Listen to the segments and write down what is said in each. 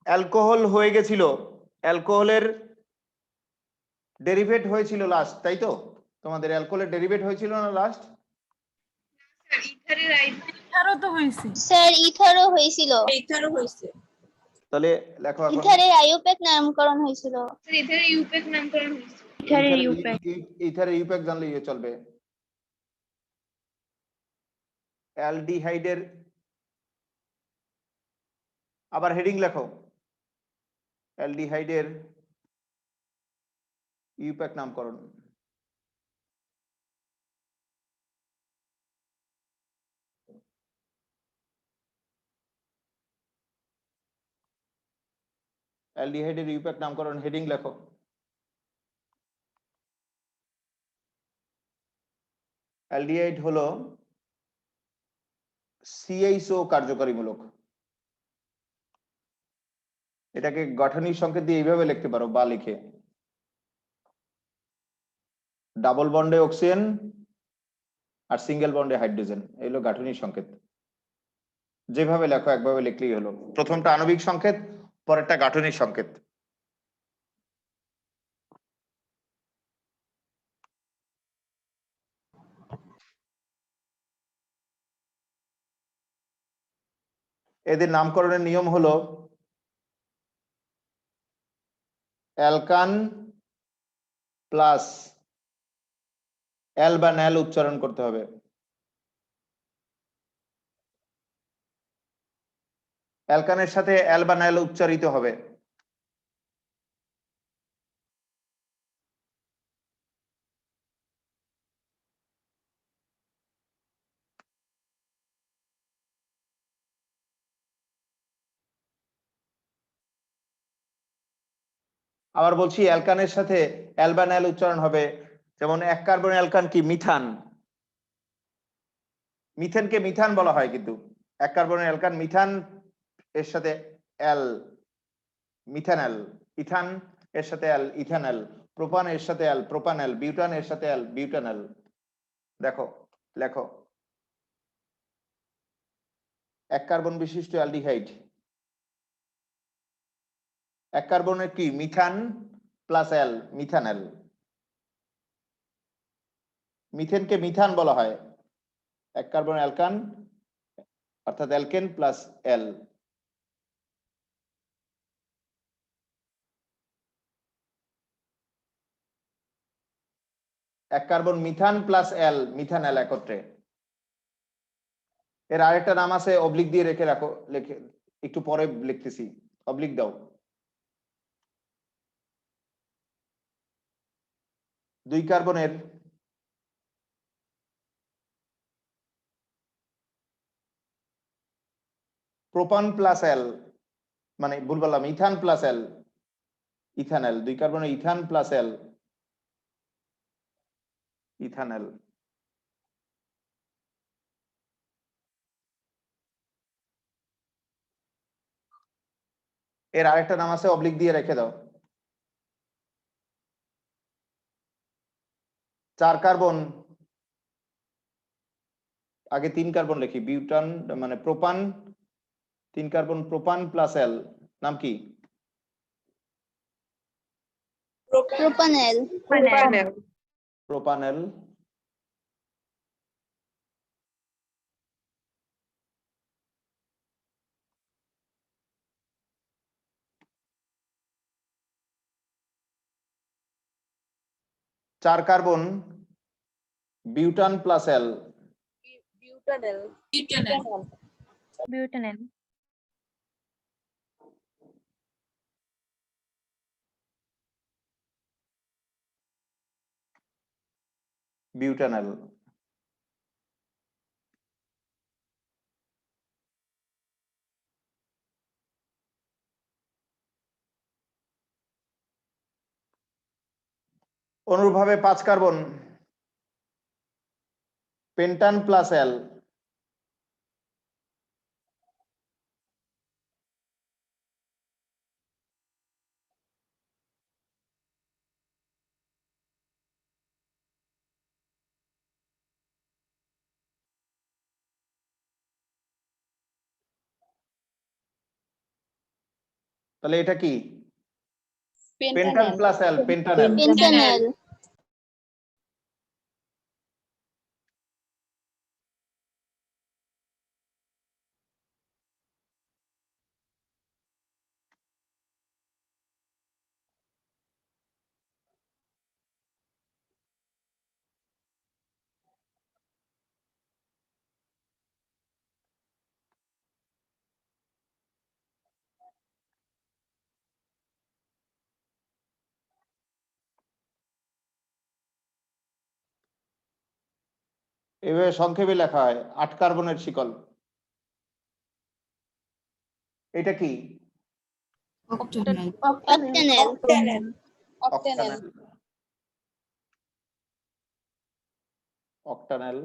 Alcohol হয়ে গেছিল, অ্যালকোহলের ডেরিভেট হয়েছিল লাস্ট, তাই তো? তোমাদের অ্যালকোহলের ডেরিভেট হয়েছিল না লাস্ট? ইথারও তো হয়েছে। স্যার ইথারও হয়েছিল। ইথারও হয়েছে। তাহলে লেখো এখন। ইথারের আইউপ্যাক নামকরণ হয়েছিল। স্যার ইথারের ইউপ্যাক নামকরণ হয়েছে। ইথারের ইউপ্যাক জানলে চলবে। অ্যালডিহাইডের আবার হেডিং লেখো, অ্যালডিহাইডের ইউপ্যাক নামকরণ। অ্যালডিহাইডের ইউপ্যাক নামকরণ হেডিং লেখো। অ্যালডিহাইড হলো সিএইচও কার্যকারীমূলক। এটাকে গাঠনিক সংকেত দিয়ে এইভাবে লিখতে পারো, বা লিখে ডাবল বন্ডে অক্সিজেন আর সিঙ্গেল বন্ডে হাইড্রোজেন, এগুলো গাঠনিক সংকেত। যেভাবে লেখো একভাবে লিখলেই হলো। প্রথমটা আণবিক সংকেত, পরেরটা গাঠনিক সংকেত। এদের নামকরণের নিয়ম হলো অ্যালকান প্লাস অ্যাল বা ন্যাল উচ্চারণ করতে হবে। অ্যালকানের সাথে অ্যাল বা ন্যাল উচ্চারিত হবে। আবার বলছি, অ্যালকানের সাথে অ্যাল বা ন্যাল উচ্চারণ হবে। যেমন এক কার্বন অ্যালকান কি মিথান, মিথেনকে মিথান বলা হয়, কিন্তু এক কার্বনের অ্যালকান মিথান এর সাথে অ্যাল মিথানল, ইথান এর সাথে অ্যাল ইথানল, প্রোপান এর সাথে অ্যাল প্রোপানল, বিউটান এর সাথে অ্যাল বিউটানল। দেখো লেখো, এক কার্বন বিশিষ্ট অ্যালডিহাইড, এক কার্বনের কি methane plus al methanol. মিথেনকে methane বলা হয়, এক কার্বন অ্যালকান অর্থাৎ অ্যালকেন প্লাস অ্যাল। এক carbon methane plus al methanol একত্রে। এর আরেকটা নাম আছে, অবলিক দিয়ে রেখে রাখো, লিখে একটু পরে লিখতেছি, অবলিক দাও। দুই কার্বনের প্রোপান প্লাস অ্যাল, মানে ভুল বললাম, ইথান প্লাস অ্যাল ইথানল, দুই কার্বনের ইথান প্লাস অ্যাল ইথানল। এর আরেকটা নাম আছে, অবলিক দিয়ে রেখে দাও। চার কার্বন, আগে তিন কার্বন লিখি, বিউটান মানে প্রোপান, তিন কার্বন প্রোপান প্লাস অ্যাল, নাম কি? প্রোপানল। প্রোপানল। চার carbon butane plus al butanal. Butanal. Butanol. অনুরূপভাবে পাঁচ কার্বন পেন্টান প্লাস অ্যাল তাহলে এটা কি পেন্টান প্লাস এল, পেন্টানেল। পেন্টানেল। এভাবে সংক্ষেপে লেখা হয় 8 কার্বনের শিকল। এটা কি অক্টেনেল। অক্টেনেল। অক্টানেল। অক্টানেল।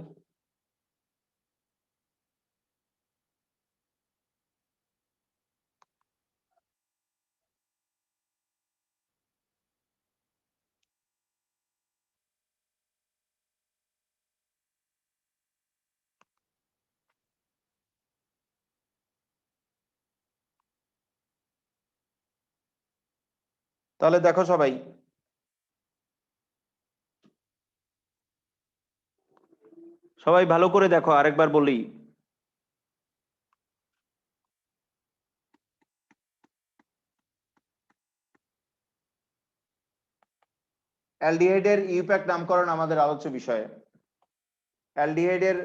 তাহলে দেখো সবাই, সবাই ভালো করে দেখো, আরেকবার বলি। অ্যালডিহাইডের ইউপ্যাক নামকরণ আমাদের আলোচ্য বিষয়। অ্যালডিহাইডের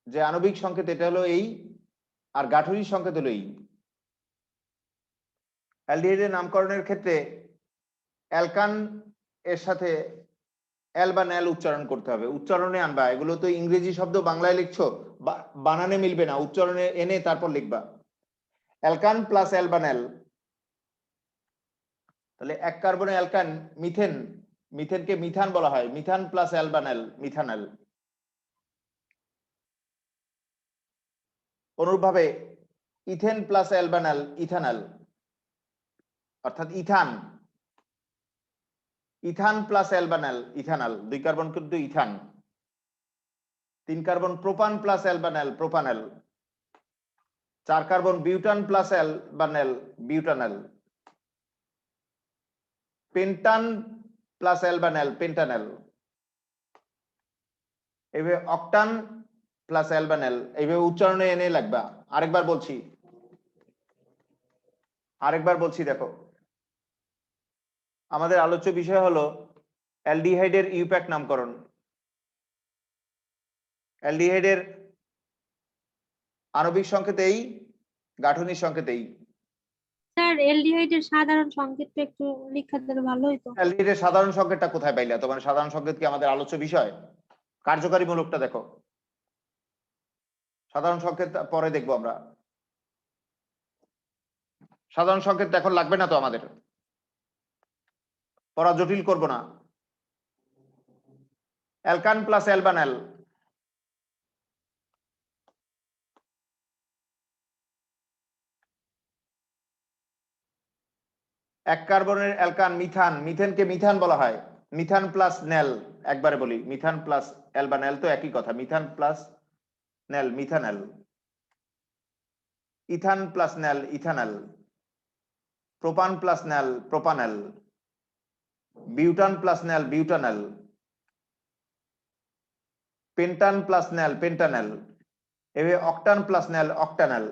যে আণবিক সংকেত এটা হলো এই, আর গাঠনিক সংকেত হলো এই। অ্যালডিহাইডের নামকরণের ক্ষেত্রে অ্যালকান এর সাথে এল বা ন্যাল উচ্চারণ করতে হবে, উচ্চারণে আনবা। এগুলো তো ইংরেজি শব্দ বাংলায় লিখছো, বানানে মিলবে না, উচ্চারণে এনে তারপর লিখবা। অ্যালকান প্লাস এল বা ন্যাল, তাহলে 1 কার্বনে অ্যালকান মিথেন, মিথেনকে মিথান বলা হয়, মিথান প্লাস এল বা ন্যাল, মিথানল। অনুরূপভাবে ইথেন প্লাস এল বা ন্যাল, ইথানল, অর্থাৎ ইথান। ইথান প্লাস এল বা ন্যাল, ইথানল। 2 কার্বন কিন্তু ইথান। 3 কার্বন প্রোপান প্লাস এল বা ন্যাল, propanol. 4 carbon butane plus L বা ন্যাল, বিউটানল। পেন্টান প্লাস এল বা ন্যাল, পেন্টানল। এইভাবে অক্টান প্লাস এল বা ন্যাল, এইভাবে উচ্চারণে এনে লাগবা। আরেকবার বলছি দেখো, আমাদের আলোচ্য বিষয় হলো অ্যালডিহাইডের ইউপ্যাক নামকরণ। অ্যালডিহাইডের আণবিক সংকেত এই, গাঠনিক সংকেত এই। স্যার এলডিহাইডের সাধারণ সংকেতটা একটু লিখা দিলে ভালো হতো। অ্যালডিহাইডের সাধারণ সংকেতটা কোথায় পাইলা? তোমার সাধারণ সংকেত কি আমাদের আলোচ্য বিষয়? কার্যকারী মূলকটা দেখো, সাধারণ সংকেত পরে দেখবো আমরা। সাধারণ সংকেত এখন লাগবে না তো আমাদের, পড়া জটিল করব না। অ্যালকান প্লাস এল বা ন্যাল, এক কার্বনের অ্যালকান মিথান, মিথেনকে মিথান বলা হয়, মিথান প্লাস ন্যাল। একবারে বলি, মিথান প্লাস এল বা ন্যাল তো একই কথা, methane plus nal, methanol. Ethane plus nal, ethanol. Propane plus nal, propanol. Butane plus nal, butanol. Pentane plus nal, pentanol. এভাবে অক্টান প্লাস ন্যাল, অক্টানল।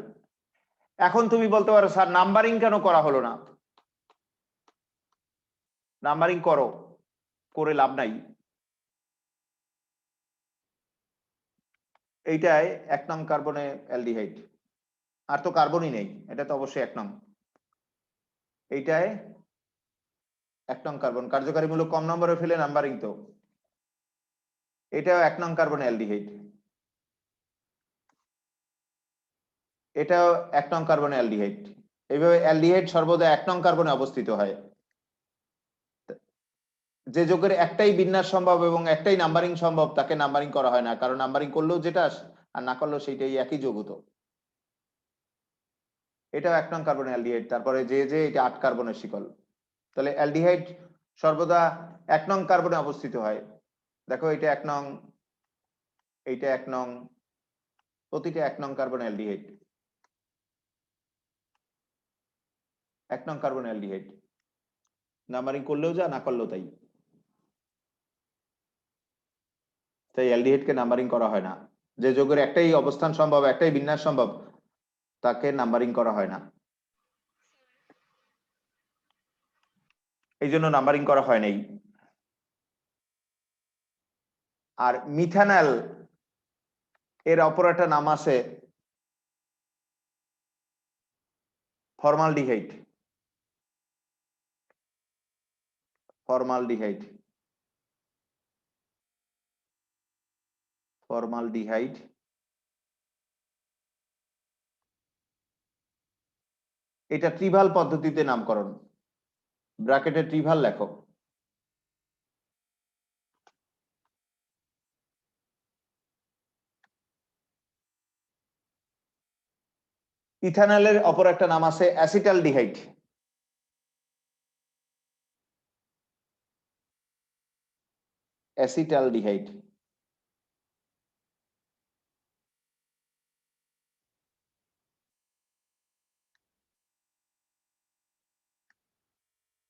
এখন তুমি বলতে পারো স্যার নাম্বারিং কেন করা হলো না? নাম্বারিং করো, করে লাভ নাই। এইটাই 1 নং কার্বনে অ্যালডিহাইড, আর তো কার্বনই নেই, এটা তো অবশ্যই 1 নং। এইটাই 1 নং কার্বন, কার্যকারী মূলক কম নম্বরে ফেলে নাম্বারিং তো। এটাও 1 নং কার্বন অ্যালডিহাইড, এটাও 1 নং কার্বন অ্যালডিহাইড। এইভাবে অ্যালডিহাইড সর্বদা 1 নং কার্বনে অবস্থিত হয়। যে যৌগের একটাই বিন্যাস সম্ভব এবং একটাই নাম্বারিং সম্ভব তাকে নাম্বারিং করা হয় না, কারণ নাম্বারিং করলেও যেটা আর না করলেও সেইটাই একই যৌগ তো। এটাও 1 নং কার্বন অ্যালডিহাইড। তারপরে যে এটা 8 কার্বনের শিকল। তাহলে অ্যালডিহাইড সর্বদা 1 নং কার্বনে অবস্থিত হয়। দেখো এটা 1 নং, এইটা 1 নং, প্রতিটা 1 নং কার্বন অ্যালডিহাইড। 1 নং কার্বন অ্যালডিহাইড, নাম্বারিং করলেও যা না করলেও তাই। তাই অ্যালডিহাইডকে নাম্বারিং করা হয় না। যে যৌগের একটাই অবস্থান সম্ভব, একটাই বিন্যাস সম্ভব, তাকে নাম্বারিং করা হয় না, এই জন্য নাম্বারিং করা হয় নাই। আর মিথানল এর অপর একটা নাম আছে ফর্মালডিহাইড। ফর্মালডিহাইড, ফর্মালডিহাইড এটা ট্রিভাল পদ্ধতিতে নামকরণ, ব্র্যাকেটে ট্রিভাল লেখো। ইথানলের অপর একটা নাম আছে অ্যাসিটালডিহাইড। অ্যাসিটালডিহাইড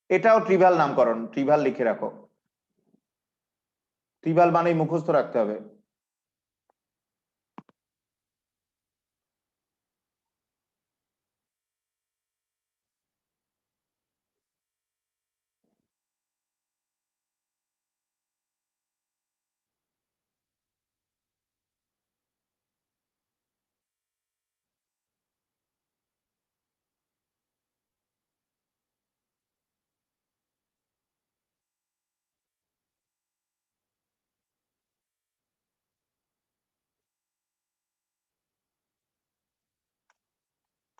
এটাও ট্রিভাল নামকরণ, ট্রিভাল লিখে রাখো। ট্রিভাল মানেই মুখস্থ রাখতে হবে।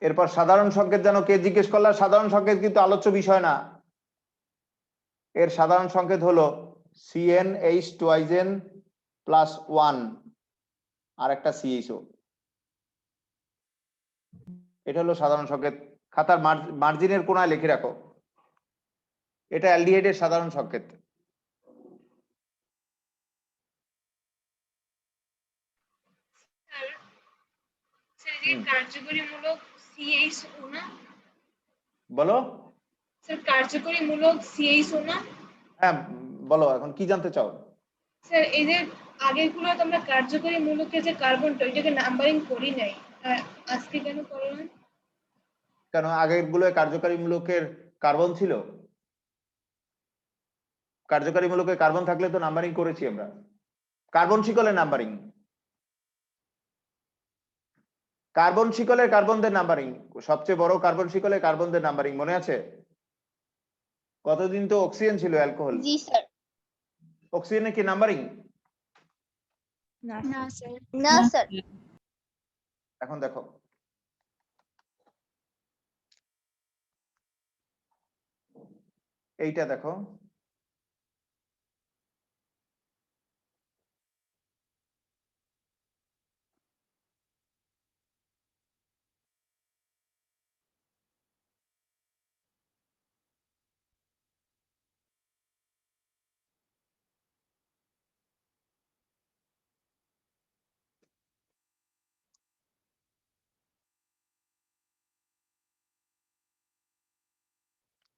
এরপর সাধারণ সংকেত যেন কে জিজ্ঞেস করলা, সাধারণ সংকেত কিন্তু আলোচ্য বিষয় না। এর সাধারণ সংকেত হলো CnH2n +1 আর একটা CHO। এটা হলো সাধারণ সংকেত, খাতার মার্জিনের কোনায় লিখে রাখো। এটা অ্যালডিহাইডের সাধারণ সংকেত। স্যার এই কার্যকরীমূলক CHO না? বলো। স্যার কার্যকরীমূলক CHO না? হ্যাঁ বলো, এখন কি জানতে চাও? স্যার এই যে আগেরগুলো তো আমরা কার্যকরীমূলকের যে কার্বনটা ওইটাকে নাম্বারিং করি নাই, আর আজকে কেন করলাম? কেন আগের গুলো কার্যকারী মূলকের কার্বন ছিল? কার্যকারী মূলকে কার্বন থাকলে তো নাম্বারিং করেছি আমরা। কার্বন শিকলের নাম্বারিং, কার্বন শিকলের কার্বনদের নাম্বারিং, সবচেয়ে বড় কার্বন শিকলে কার্বনদের নাম্বারিং মনে আছে? কতদিন তো অক্সিজেন ছিল অ্যালকোহল। জি স্যার। অক্সিজেনে কি নাম্বারিং? না স্যার। না স্যার। এখন দেখো এইটা দেখো,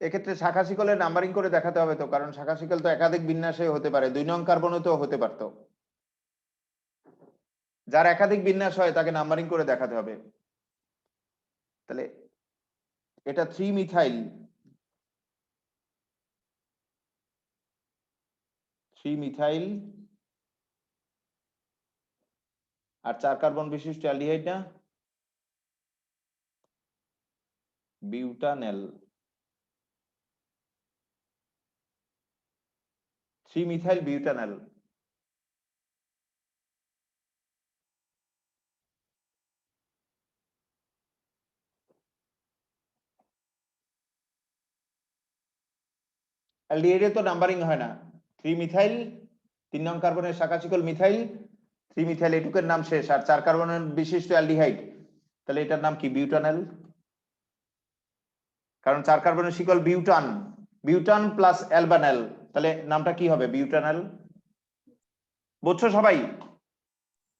এক্ষেত্রে শাখা শিকলের নাম্বারিং করে দেখাতে হবে তো, কারণ শাখা শিকল তো একাধিক বিন্যাসে হতে পারে, 2 নং কার্বনে তো হতে পারতো। যার একাধিক বিন্যাস হয় তাকে নাম্বারিং করে দেখাতে হবে। তাহলে এটা 3 মিথাইল, 3 মিথাইল আর 4 কার্বন বিশিষ্ট অ্যালডিহাইড না, বিউটানেল। 3 methyl butanal. অ্যালডিহাইডে তো নাম্বারিং হয় না। 3 মিথাইল, 3 নং কার্বনের শাখা শিকল মিথাইল, 3 মিথাইল এটুকের নাম শেষ, আর 4 কার্বনের বিশিষ্ট অ্যালডিহাইড, তাহলে এটার নাম কি? বিউটানেল। কারণ 4 কার্বনের শিকল বিউটান, বিউটান প্লাস অ্যালবানেল, তাহলে নামটা কি হবে? বিউটানেল। বুঝছো সবাই?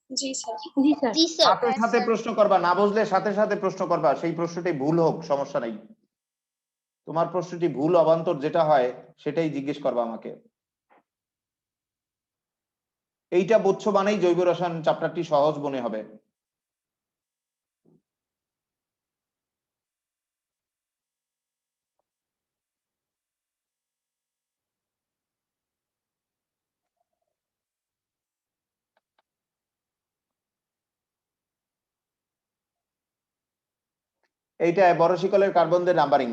জি স্যার। জি স্যার। জি স্যার। সাথে সাথে প্রশ্ন করবা, না বুঝলে সাথে সাথে প্রশ্ন করবা, সেই প্রশ্নটাই ভুল হোক সমস্যা নেই। তোমার প্রশ্নটি ভুল অবান্তর যেটা হয় সেটাই জিজ্ঞেস করবা আমাকে। এইটা বুঝছো মানেই জৈব রসায়ন চ্যাপ্টারটি সহজ মনে হবে। এইটা বড় শিকলের কার্বনদের নাম্বারিং।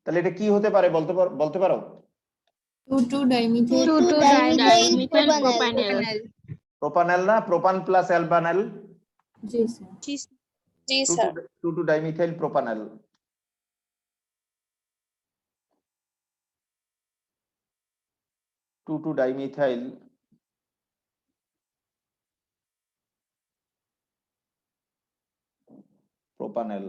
তাহলে এটা কি হতে পারে বলতে পারো? 2 dimethyl 2 dimethyl propanol প্রোপানেল না, প্রোপান প্লাস অ্যালবানেল। জি স্যার। জি sir 2 dimethyl propanal. 2 dimethyl propanal.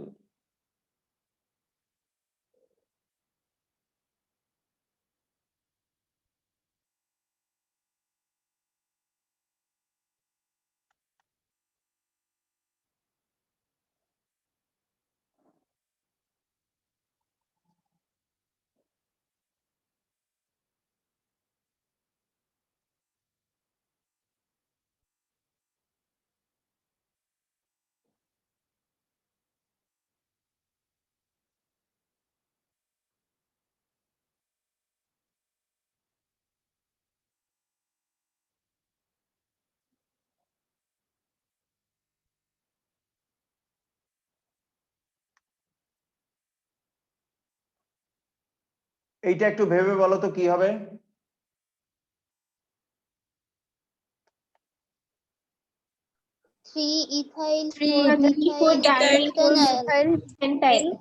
এইটা একটু ভেবে বলো তো কি হবে? Three ethyl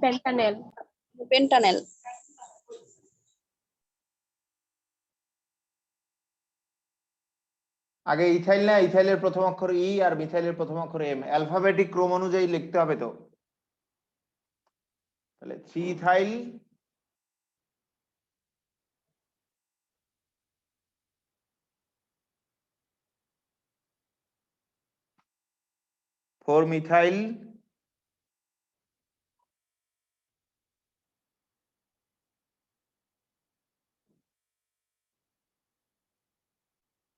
পেন্টানেল। পেন্টানেল আগে ইথাইল না, ইথাইলের প্রথম অক্ষর ই আর মিথাইলের প্রথম অক্ষর এম, অ্যালফাবেটিক ক্রম অনুযায়ী লিখতে হবে তো। তাহলে 3 ইথাইল ফোর মিথাইল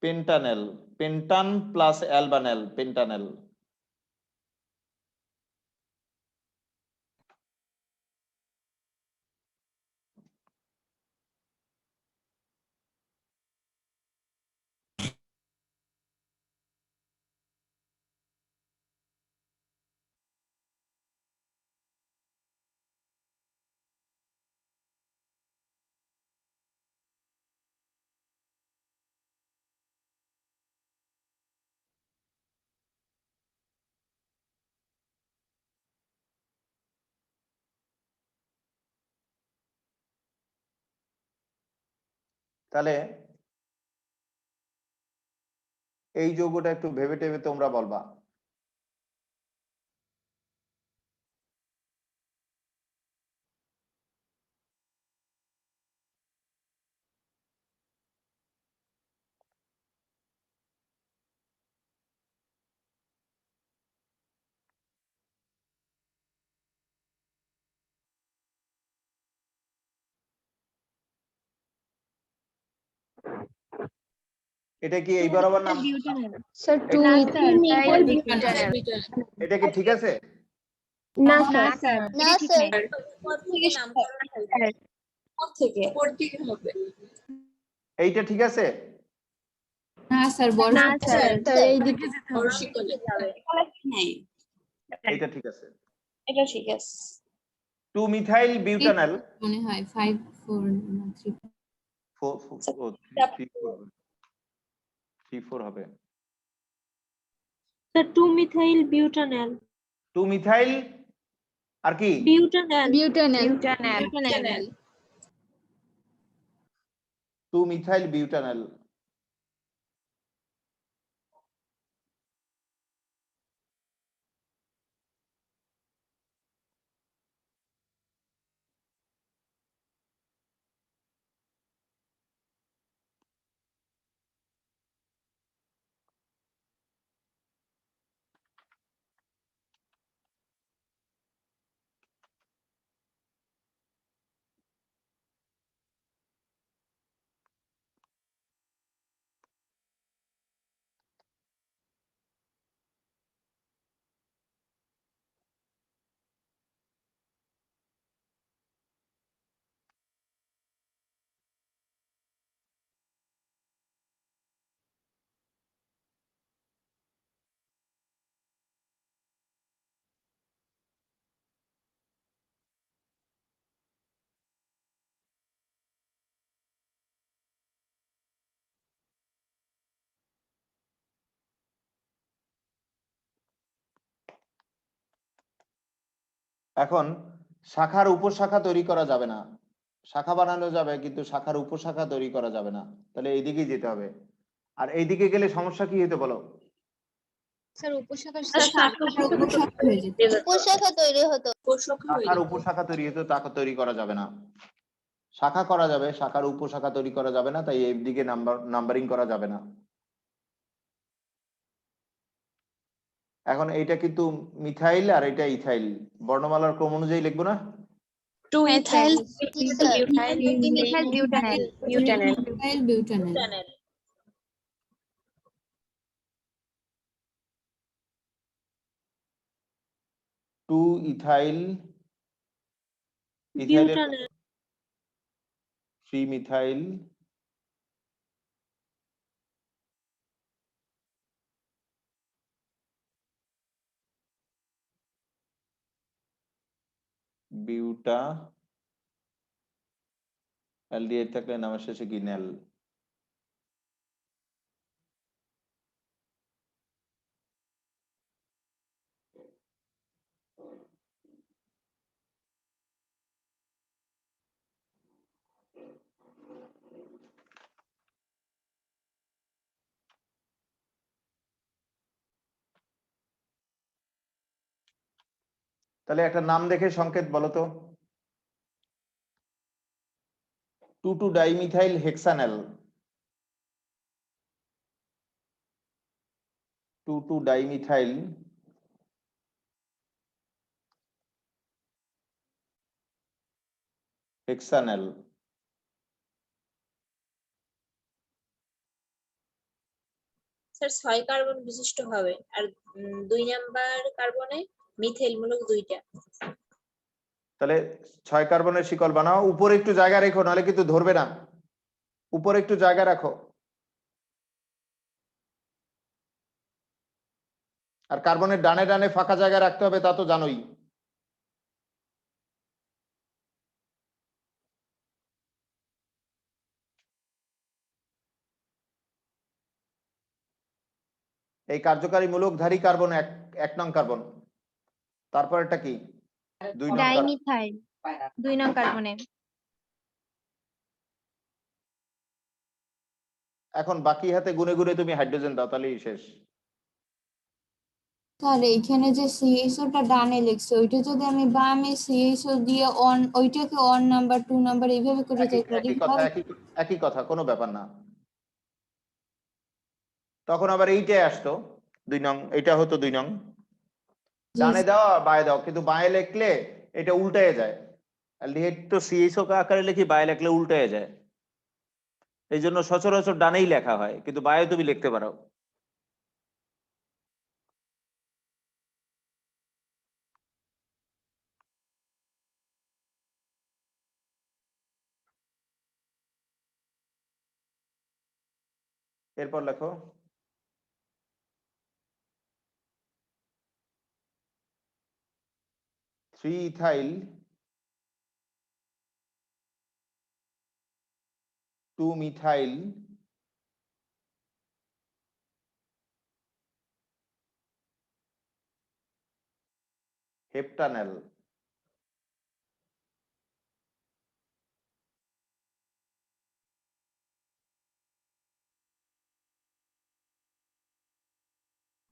পেন্টানেল, পেন্টান প্লাস অ্যালবানেল, পেন্টানেল। তাহলে এই যৌগটা একটু ভেবে টেবে তোমরা বলবা। এটা কি এই বরাবর নাম? Sir 2 ethyl pentanal. এটা কি ঠিক আছে? না স্যার না স্যার এইটা ঠিক আছে? না স্যার বড় না স্যার এই দিকে এইটা ঠিক আছে। এটা ঠিক আছে 2 মিথাইল বিউটানেল মনে হয় 5 4 না 3 3 4 হবে। স্যার 2 মিথাইল বিউটানেল 2 মিথাইল আর কি? Butanal 2 methyl butanal. এখন শাখার উপশাখা তৈরি করা যাবে না, শাখা বানানো যাবে কিন্তু শাখার উপশাখা তৈরি করা যাবে না, তাহলে এইদিকেই যেতে হবে। আর এইদিকে গেলে সমস্যা কি হতে বলো? স্যার উপশাখা উপশাখা হয়ে যেত। উপশাখা তৈরি হতো। শাখার উপশাখা তৈরি হতো, তাকে তৈরি করা যাবে না। শাখা করা যাবে, শাখার উপশাখা তৈরি করা যাবে না, তাই এইদিকে নাম্বারিং করা যাবে না। এখন এইটা কিন্তু মিথাইল আর এটা ইথাইল, বর্ণমালার ক্রম অনুযায়ী লিখবো না? 2 ethyl methyl butanal methyl butanal. 2 ethyl butanal 3 methyl বিউটা, অ্যালডিহাইড থাকলে নামের শেষে কি নেল। তাহলে একটা নাম দেখে সংকেত বলো তো। 2 ডাইমিথাইল হেক্সানেল, 2 ডাইমিথাইল হেক্সানেল। স্যার 6 কার্বন বিশিষ্ট হবে, আর 2 নাম্বার কার্বনে মিথেল মূলক 2টা। তাহলে 6 কার্বনের শিকল বানাও, উপরে একটু জায়গা রেখো, নাহলে কিন্তু ধরবে না। উপরে একটু জায়গা রাখো। আর কার্বনের ডানে ডানে ফাঁকা জায়গা রাখতে হবে, তা তো জানোই। এই কার্যকারী মূলকধারী কার্বন 1 নং কার্বন। তারপর এটা কি? 2 নং কার্বন। ডাইমিথাইল 2 নং কার্বনে। এখন বাকি হাতে গুনে গুনে তুমি হাইড্রোজেন দাও, তাহলেই শেষ। স্যার এইখানে যে সিএইচওটা ডানে লিখছে, ওইটা যদি আমি বামে সিএইচও দিয়ে অন, ওইটাকে অন নাম্বার 2 নাম্বার এইভাবে করে যাই, একই কথা, কোনো ব্যাপার না। তখন আবার এইটাই আসতো 2 নং, এটা হতো 2 নং। ডানে দাও আর বায়ে দাও, কিন্তু বায়ে লিখলে এটা উল্টায় যায়। অ্যালডিহাইড তো সিএইচও আকারে লিখি, বায়ে লিখলে উল্টায় যায়। এই জন্য সচরাচর ডানেই লেখা হয়, কিন্তু বায়ে তুমি লিখতে পারো। এরপর লেখো 3 ইথাইল 2 মিথাইল হেপ্টানেল।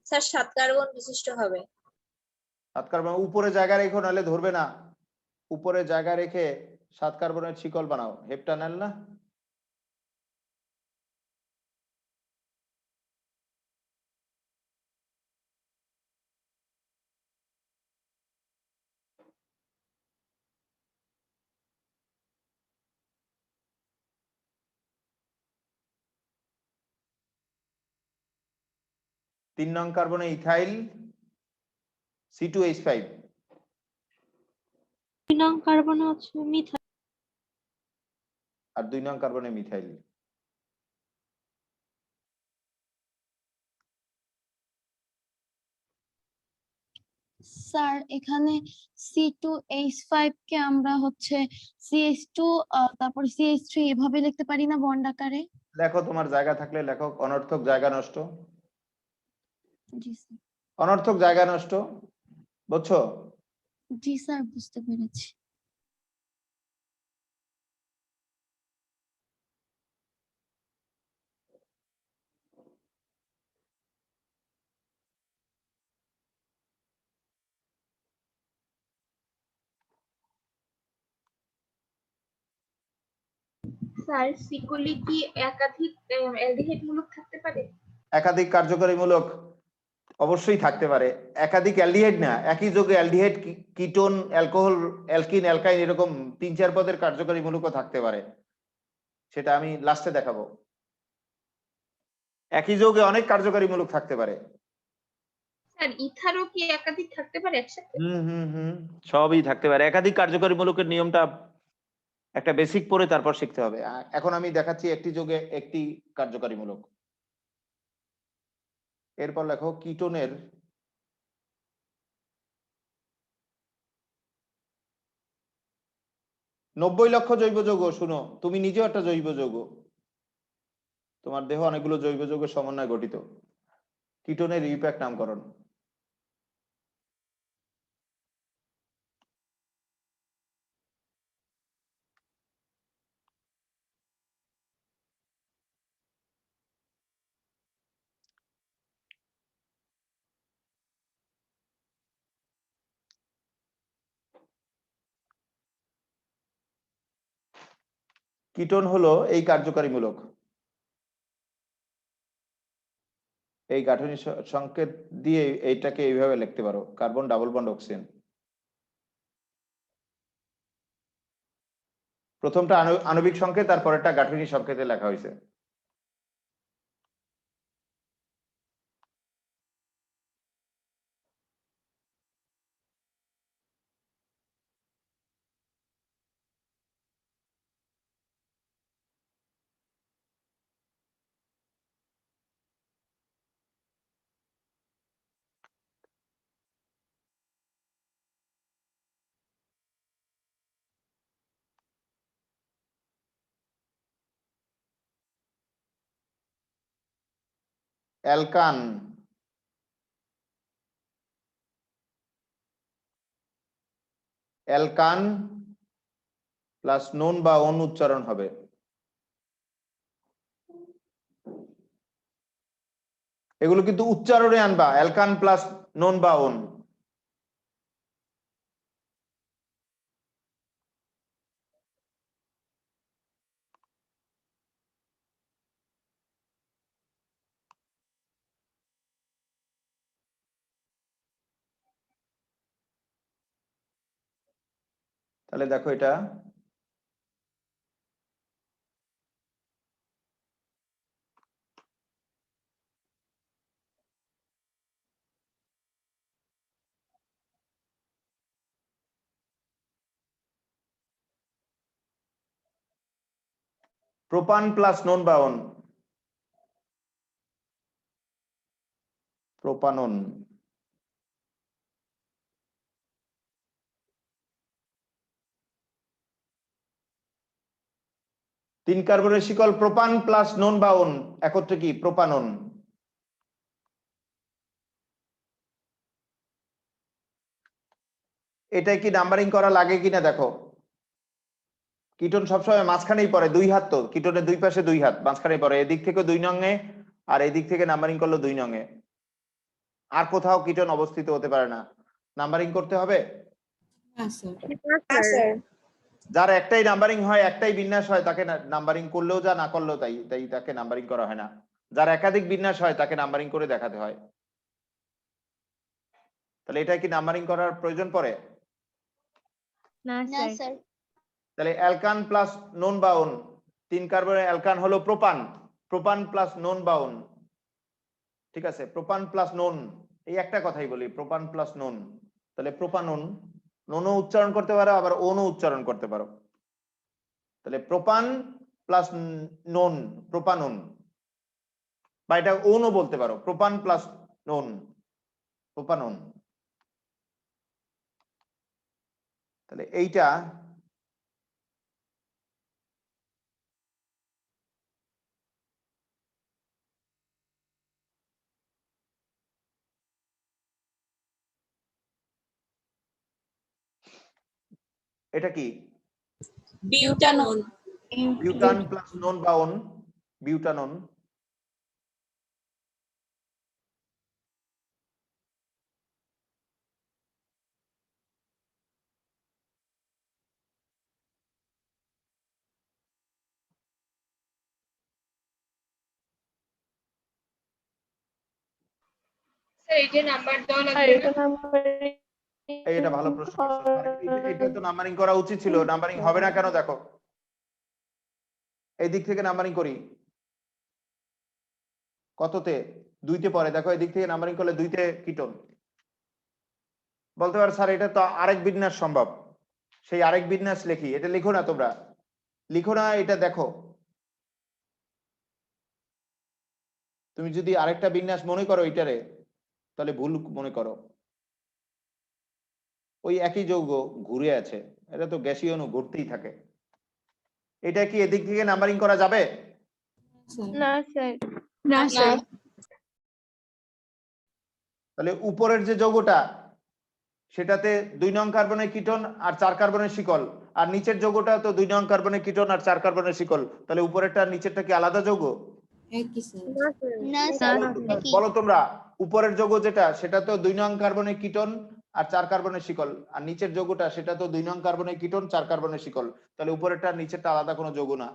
স্যার 7 কার্বন বিশিষ্ট হবে। 7 কার্বন উপরে জায়গা রেখো, নাহলে ধরবে না। উপরে জায়গা রেখে 7 কার্বনের শিকল বানাও, হেপ্টানেল না? তিন নং কার্বনে ইথাইল C2H5, 2 নং কার্বনে হচ্ছে মিথাইল। আর 2 নং কার্বনে মিথাইল। স্যার এখানে C2H5 কে আমরা হচ্ছে CH2 তারপর CH3 এভাবে লিখতে পারি না বন্ড আকারে? লেখো, তোমার জায়গা থাকলে লেখো, অনর্থক জায়গা নষ্ট। জি স্যার। অনর্থক জায়গা নষ্ট, বুঝছো? জি স্যার, বুঝতে পেরেছি। স্যার সিকলি কি একাধিক অ্যালডিহাইড মূলক থাকতে পারে? একাধিক কার্যকরীমূলক অবশ্যই থাকতে পারে। একাধিক অ্যালডিহাইড না, একই যোগে অ্যালডিহাইড, কিটোন, অ্যালকোহল, অ্যালকিন, অ্যালকাইন, এরকম 3-4 পদের কার্যকরীমূলকও থাকতে পারে, সেটা আমি লাস্টে দেখাবো। একই যোগে অনেক কার্যকরীমূলক থাকতে পারে। স্যার ইথারও কি একাধিক থাকতে পারে একসাথে? সবই থাকতে পারে। একাধিক কার্যকরীমূলকের নিয়মটা একটা বেসিক পড়ে তারপর শিখতে হবে। এখন আমি দেখাচ্ছি একটি যোগে একটি কার্যকরীমূলক। এরপর লেখো কিটোনের নব্বই লক্ষ জৈব যৌগ। শুনো, তুমি নিজেও একটা জৈব যৌগ, তোমার দেহ অনেকগুলো জৈব যৌগের সমন্বয়ে গঠিত। কিটোনের ইউপ্যাক নামকরণ। কিটোন হলো এই কার্যকারীমূলক, এই গাঠনিক সংকেত দিয়ে এইটাকে এইভাবে লিখতে পারো, কার্বন ডাবল বন্ড অক্সিজেন। প্রথমটা আণবিক সংকেত, তারপরেরটা গাঠনিক সংকেতে লেখা হয়েছে। অ্যালকান, অ্যালকান প্লাস নোন বা অন উচ্চারণ হবে। এগুলো কিন্তু উচ্চারণে আনবা, অ্যালকান প্লাস নোন বা অন। তাহলে দেখো এটা প্রোপান প্লাস নোন বা অন, প্রোপানন। তিন কার্বনের শিকল প্রোপান প্লাস নোন বা অন একত্রে কি প্রোপানন। এটাই কি নাম্বারিং করা লাগে কিনা দেখো। কিটোন সবসময় মাঝখানেই পড়ে, দুই হাত তো, কিটোনের দুই পাশে দুই হাত, মাঝখানে পড়ে, এদিক থেকে 2 নঙে আর এদিক থেকে নাম্বারিং করলো 2 নঙে। আর কোথাও কিটোন অবস্থিত হতে পারে না। নাম্বারিং করতে হবে। না স্যার। যার একটাই নাম্বারিং হয়, একটাই বিন্যাস হয়, তাকে নাম্বারিং করলেও যা, না করলেও তাই, তাই তাকে নাম্বারিং করা হয় না। যার একাধিক বিন্যাস হয় তাকে নাম্বারিং করে দেখাতে হয়। তাহলে এটা কি নাম্বারিং করার প্রয়োজন পড়ে? না না স্যার। স্যার। তাহলে অ্যালকান প্লাস নোন বা অন, 3 কার্বনের অ্যালকান হলো প্রোপান, প্রোপান প্লাস নোন বা অন। ঠিক আছে, প্রোপান প্লাস নোন, এই একটা কথাই বলি, প্রোপান প্লাস নোন। তাহলে প্রোপানন, নোনও উচ্চারণ করতে পারো, আবার ওনও উচ্চারণ করতে পারো। তাহলে প্রোপান প্লাস নোন, প্রোপানন, বা এটা ওনও বলতে পারো, প্রোপান প্লাস নোন, প্রোপানন। তাহলে এইটা এটা কি? বিউটানন। বিউটান প্লাস নন বা অন, বিউটানন। স্যার এই যে নাম্বার দেওয়া লাগবে না? এটা ভালো প্রশ্ন করছো স্যার, এটা তো নাম্বারিং করা উচিত ছিল, নাম্বারিং হবে না কেন দেখো, এই দিক থেকে নাম্বারিং করি কততে, 2 তে পরে, দেখো এই দিক থেকে নাম্বারিং করলে 2 তে কিটোন। বলতে পারো স্যার এটা তো আরেক বিন্যাস সম্ভব, সেই আরেক বিন্যাস লিখি, এটা লিখো না তোমরা, লিখো না, এটা দেখো। তুমি যদি আরেকটা বিন্যাস মনে করো এটারে, তাহলে ভুল মনে করো। ওই একই যৌগ ঘুরে আছে, এটা তো গ্যাসীয় অণু ঘুরতেই থাকে। এটা কি এদিক থেকে নাম্বারিং করা যাবে? না স্যার। না স্যার। তাহলে উপরের যে যৌগটা সেটাতে 2 নং কার্বনের কিটোন আর 4 কার্বনের শিকল, আর নিচের যৌগটা তো 2 নং কার্বনের কিটোন আর 4 কার্বনের শিকল, তাহলে উপরেরটা আর নিচেরটা কি আলাদা যৌগ? একই স্যার। না স্যার একই। বলো তোমরা, উপরের যৌগ যেটা সেটা তো 2 নং কার্বনের কিটোন আর 4 কার্বনের শিকল, আর নিচের যৌগটা সেটা তো 2 নং কার্বনের কিটোন 4 কার্বনের শিকল, তাহলে উপরেরটা আর নিচেরটা আলাদা কোনো যৌগ না।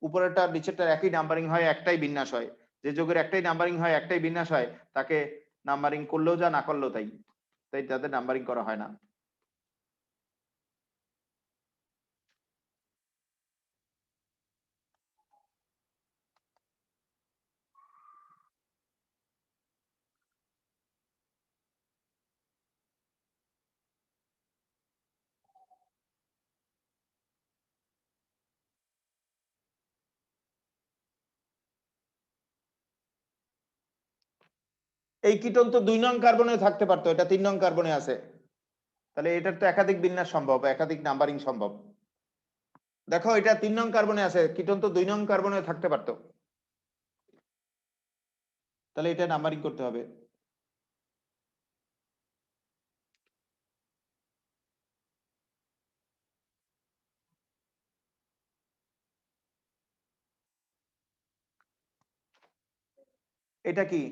উপরেরটা আর নিচেরটা একই নাম্বারিং হয়, একটাই বিন্যাস হয়। যে যৌগের একটাই নাম্বারিং হয়, একটাই বিন্যাস হয়, তাকে নাম্বারিং করলেও যা, না করলেও তাই, তাই তাদের নাম্বারিং করা হয় না। এই কিটোন তো 2 নং কার্বনে থাকতে পারতো, এটা 3 নং কার্বনে আছে, তাহলে এটার তো একাধিক বিন্যাস সম্ভব, একাধিক নাম্বারিং সম্ভব। দেখো এটা 3 নং কার্বনে আছে, কিটোন তো 2 নং কার্বনে থাকতে পারতো, তাহলে এটা নাম্বারিং করতে হবে। এটা কি?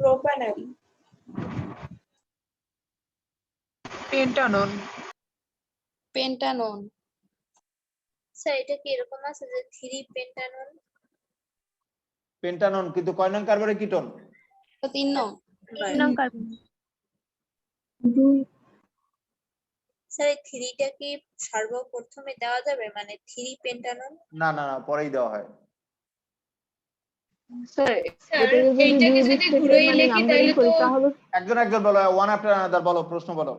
প্রোপানল। পেন্টানন। পেন্টানন। স্যার এটা কি এরকম আছে যে 3 পেন্টানল? পেন্টানন কিন্তু কয় নং কার্বনের কিটোন? তো 3 নং। স্যার এই 3টা কি সর্বপ্রথমে দেওয়া যাবে, মানে 3 পেন্টানল? না না না, পরেই দেওয়া হয়। স্যার এইটাকে যদি ঘুরিয়ে লিখি তাহলে তো, একজন একজন বলো, ওয়ান আফটার আনাদার বলো, প্রশ্ন বলো।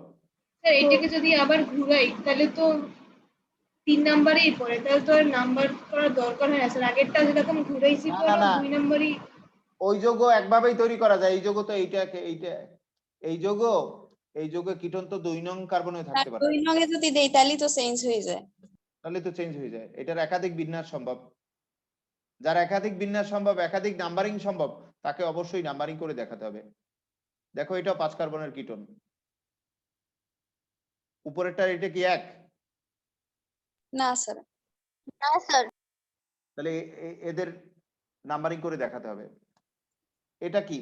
স্যার এটাকে যদি আবার ঘুরাই তাহলে তো 3 নাম্বারেই পড়ে, তাহলে তো আর নাম্বার করার দরকার হয় না স্যার, আগেরটা যেরকম ঘুরাইছি না, পড়লো না, না। 2 নাম্বারই। ওই যৌগ একভাবেই তৈরি করা যায়, এই যৌগ তো এইটাকে এইটা, এই যৌগ, এই যৌগে কিটোন তো 2 নং কার্বনে থাকতে পারে, 2 নং এ যদি দেই তাহলে তো চেঞ্জ হয়ে যায়। তাহলে তো চেঞ্জ হয়ে যায়। এটার একাধিক বিন্যাস সম্ভব, যার একাধিক বিন্যাস সম্ভব, একাধিক নাম্বারিং সম্ভব, তাকে অবশ্যই নাম্বারিং করে দেখাতে হবে। দেখো এটা 5 কার্বনের কিটোন, উপরেরটা এটা কি 1? না স্যার। না স্যার। তাহলে এদের নাম্বারিং করে দেখাতে হবে। এটা কি?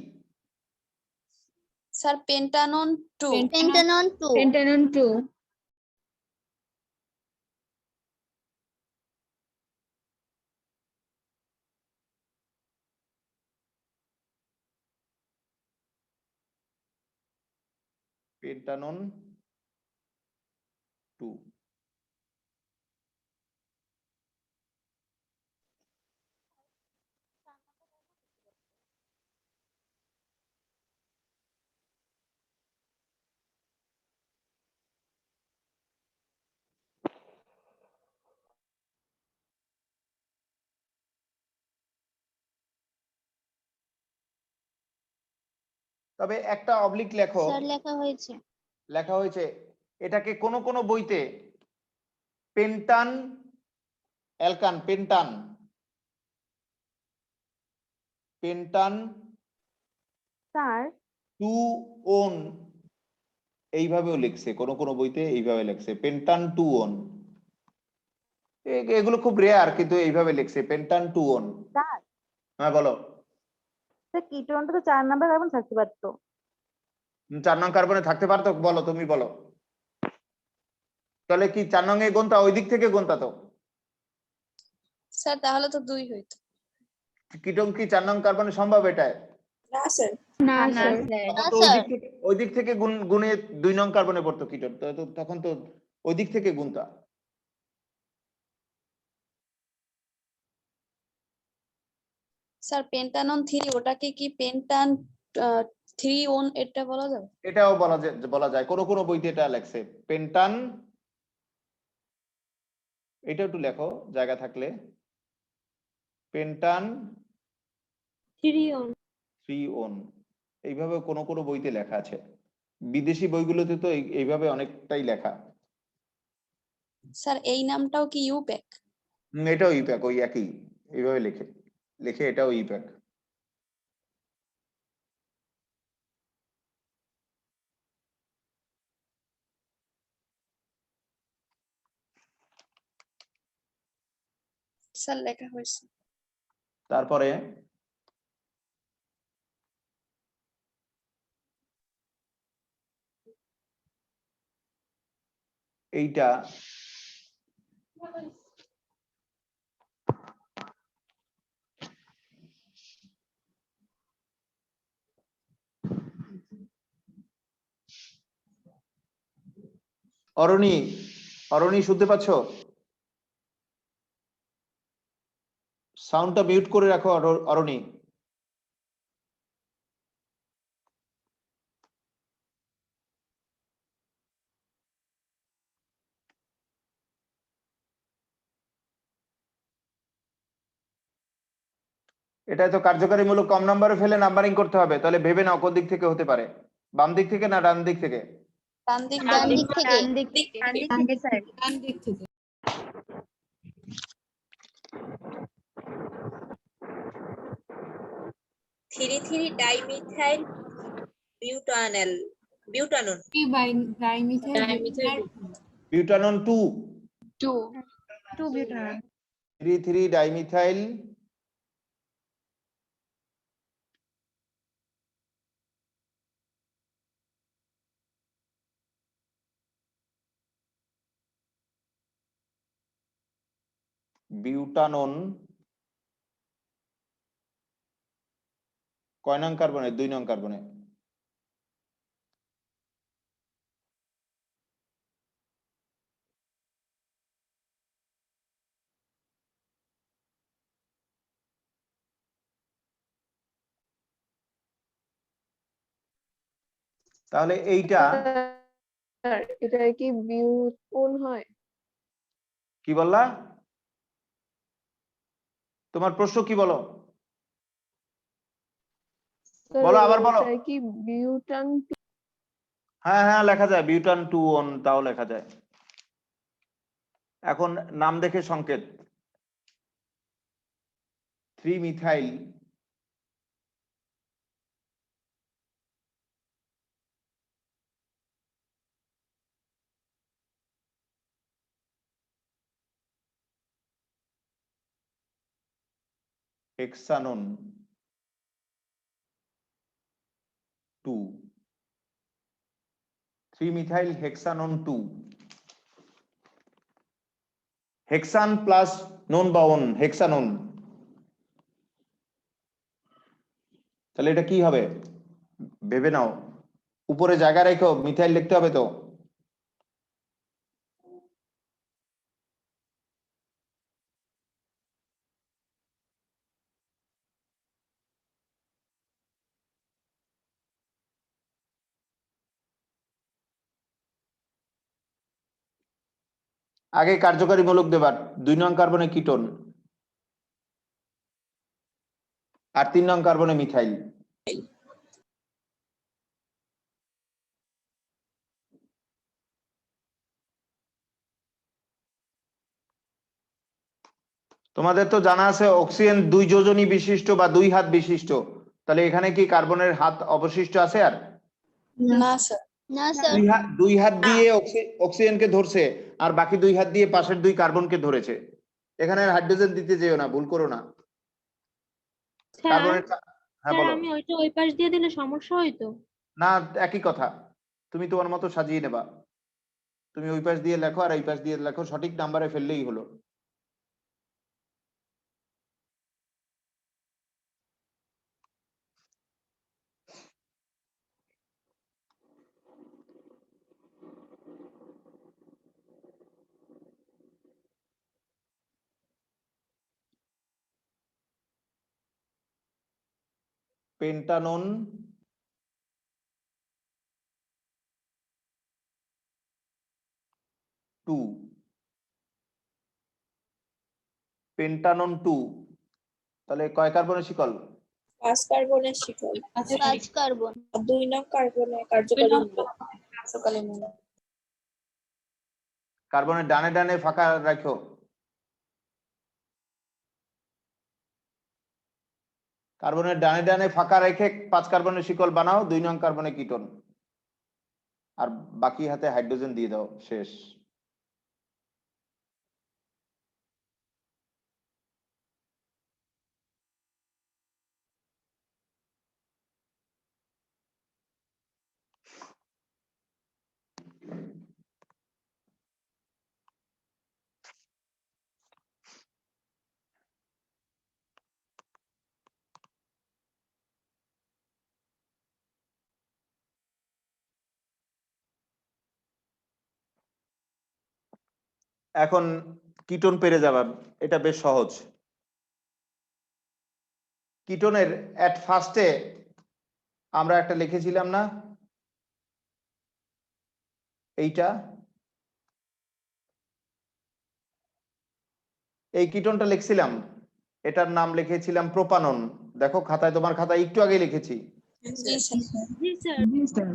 Sir pentanone 2। Pentanone 2। Pentanone 2। Pentanone 2। তবে একটা অবলিক লেখো, স্যার লেখা হয়েছে। লেখা হয়েছে। এটাকে কোন কোন বইতে পেন্টান অ্যালকান, পেন্টান, পেন্টান স্যার 2 ওন এইভাবেও লিখছে, কোন কোন বইতে এইভাবে লিখছে পেন্টান 2-on। এগুলো খুব রেয়ার, কিন্তু এইভাবে লিখছে পেন্টান 2-on। স্যার হ্যাঁ বলো। স্যার কিটোনটা তো 4 নাম্বার কার্বন থাকতে পারতো। 4 নং কার্বনে থাকতে পারতো, বলো তুমি বলো। তাহলে কি 4 নং এ গুণতা, ওই দিক থেকে গুণতা তো। স্যার তাহলে তো 2 হইতো। কিটোন কি 4 নং কার্বনে সম্ভব এটাই? না স্যার। না স্যার। তখন তো ওই দিক থেকে গুণে 2 নং কার্বনে পড়তো কিটোন, তখন তো ওই দিক থেকে গুণতা। স্যার পেন্টানন 3 ওটাকে কি পেন্টান 3-on এটা বলা যাবে? এটাও বলা যায়, কোন কোন বইতে এটা লেখছে পেন্টান। এটা একটু লেখো জায়গা থাকলে, পেন্টান 3-on। 3-on এইভাবে কোন কোন বইতে লেখা আছে। বিদেশি বইগুলোতে তো এইভাবে অনেকটাই লেখা। স্যার এই নামটাও কি ইউপ্যাক? এটাও ইপ্যাক, ওই একই এইভাবে লিখে এটাও ইপ্যাক। স্যার লেখা হয়েছে। তারপরে এইটা অরণি শুনতে পাচ্ছ? সাউন্ডটা মিউট করে রাখো অরণি। এটা তো কার্যকারীমূলক কম নম্বরে ফেলে নাম্বারিং করতে হবে, তাহলে ভেবে নাও কোন দিক থেকে হতে পারে, বাম দিক থেকে না ডান দিক থেকে? ডান দিক ডান দিক থেকে। ডান দিক থেকে। 3,3 ডাইমিথাইল বিউটানন। কি ডাইমিথাইল বিউটানন 2। 2 butanol। 3,3 ডাইমিথাইল বিউটানন কয় নং কার্বনে? 2 নং কার্বনে। তাহলে এইটা এটা কি বিউটন হয়? কি বললা? তোমার প্রশ্ন কি বলো? বলো, আবার বলো। এটা কি বিউটান? হ্যাঁ হ্যাঁ লেখা যায়, বিউটান 2-on তাও লেখা যায়। এখন নাম দেখে সংকেত, 3 মিথাইল হেক্সানন 2, 3 মিথাইল হেক্সানন 2। হেক্সান প্লাস নন বা অন, হেক্সানন। তাহলে এটা কি হবে ভেবে নাও, উপরে জায়গা রেখো, মিথাইল লিখতে হবে তো। আগে কার্যকারীমূলক দেবার, 2 নং কার্বনে কিটোন আর 3 নং কার্বনে মিথাইল। তোমাদের তো জানা আছে অক্সিজেন 2 যোজনী বিশিষ্ট বা 2 হাত বিশিষ্ট, তাহলে এখানে কি কার্বনের হাত অবশিষ্ট আছে আর? না স্যার। না স্যার, দুই হাত দিয়ে অক্সিজেনকে ধরছে আর বাকি দুই হাত দিয়ে পাশের দুই কার্বনকে ধরেছে। এখানে হাইড্রোজেন দিতে যেও না, ভুল করো না। স্যার কার্বনের হ্যাঁ স্যার বলো। আমি ওইটা ওই পাশ দিয়ে দিলে সমস্যা হইতো? না, একই কথা, তুমি তোমার মতো সাজিয়ে নেবা। তুমি ওই পাশ দিয়ে লেখো আর এই পাশ দিয়ে লেখো, সঠিক নাম্বারে ফেললেই হলো। পেন্টানন টু, পেন্টানন টু, তাহলে কয় কার্বনের শিকল? 5 কার্বনের শিকল। 5 কার্বন। আর 2 নং কার্বনে কার্যকরী মূলক। কার্যকরী মূলক। কার্বনের ডানে ডানে ফাঁকা রাখো। কার্বনের ডানে ডানে ফাঁকা রেখে 5 কার্বনের শিকল বানাও, 2 নং কার্বনে কিটোন, আর বাকি হাতে হাইড্রোজেন দিয়ে দাও, শেষ। এখন কিটোন পেরে যাবা, এটা বেশ সহজ। কিটোনের এট ফার্স্টে আমরা একটা লিখেছিলাম না, এইটা, এই কিটোনটা লিখছিলাম, এটার নাম লিখেছিলাম প্রোপানন। দেখো খাতায়, তোমার খাতায় একটু আগে লিখেছি জি স্যার। জি স্যার।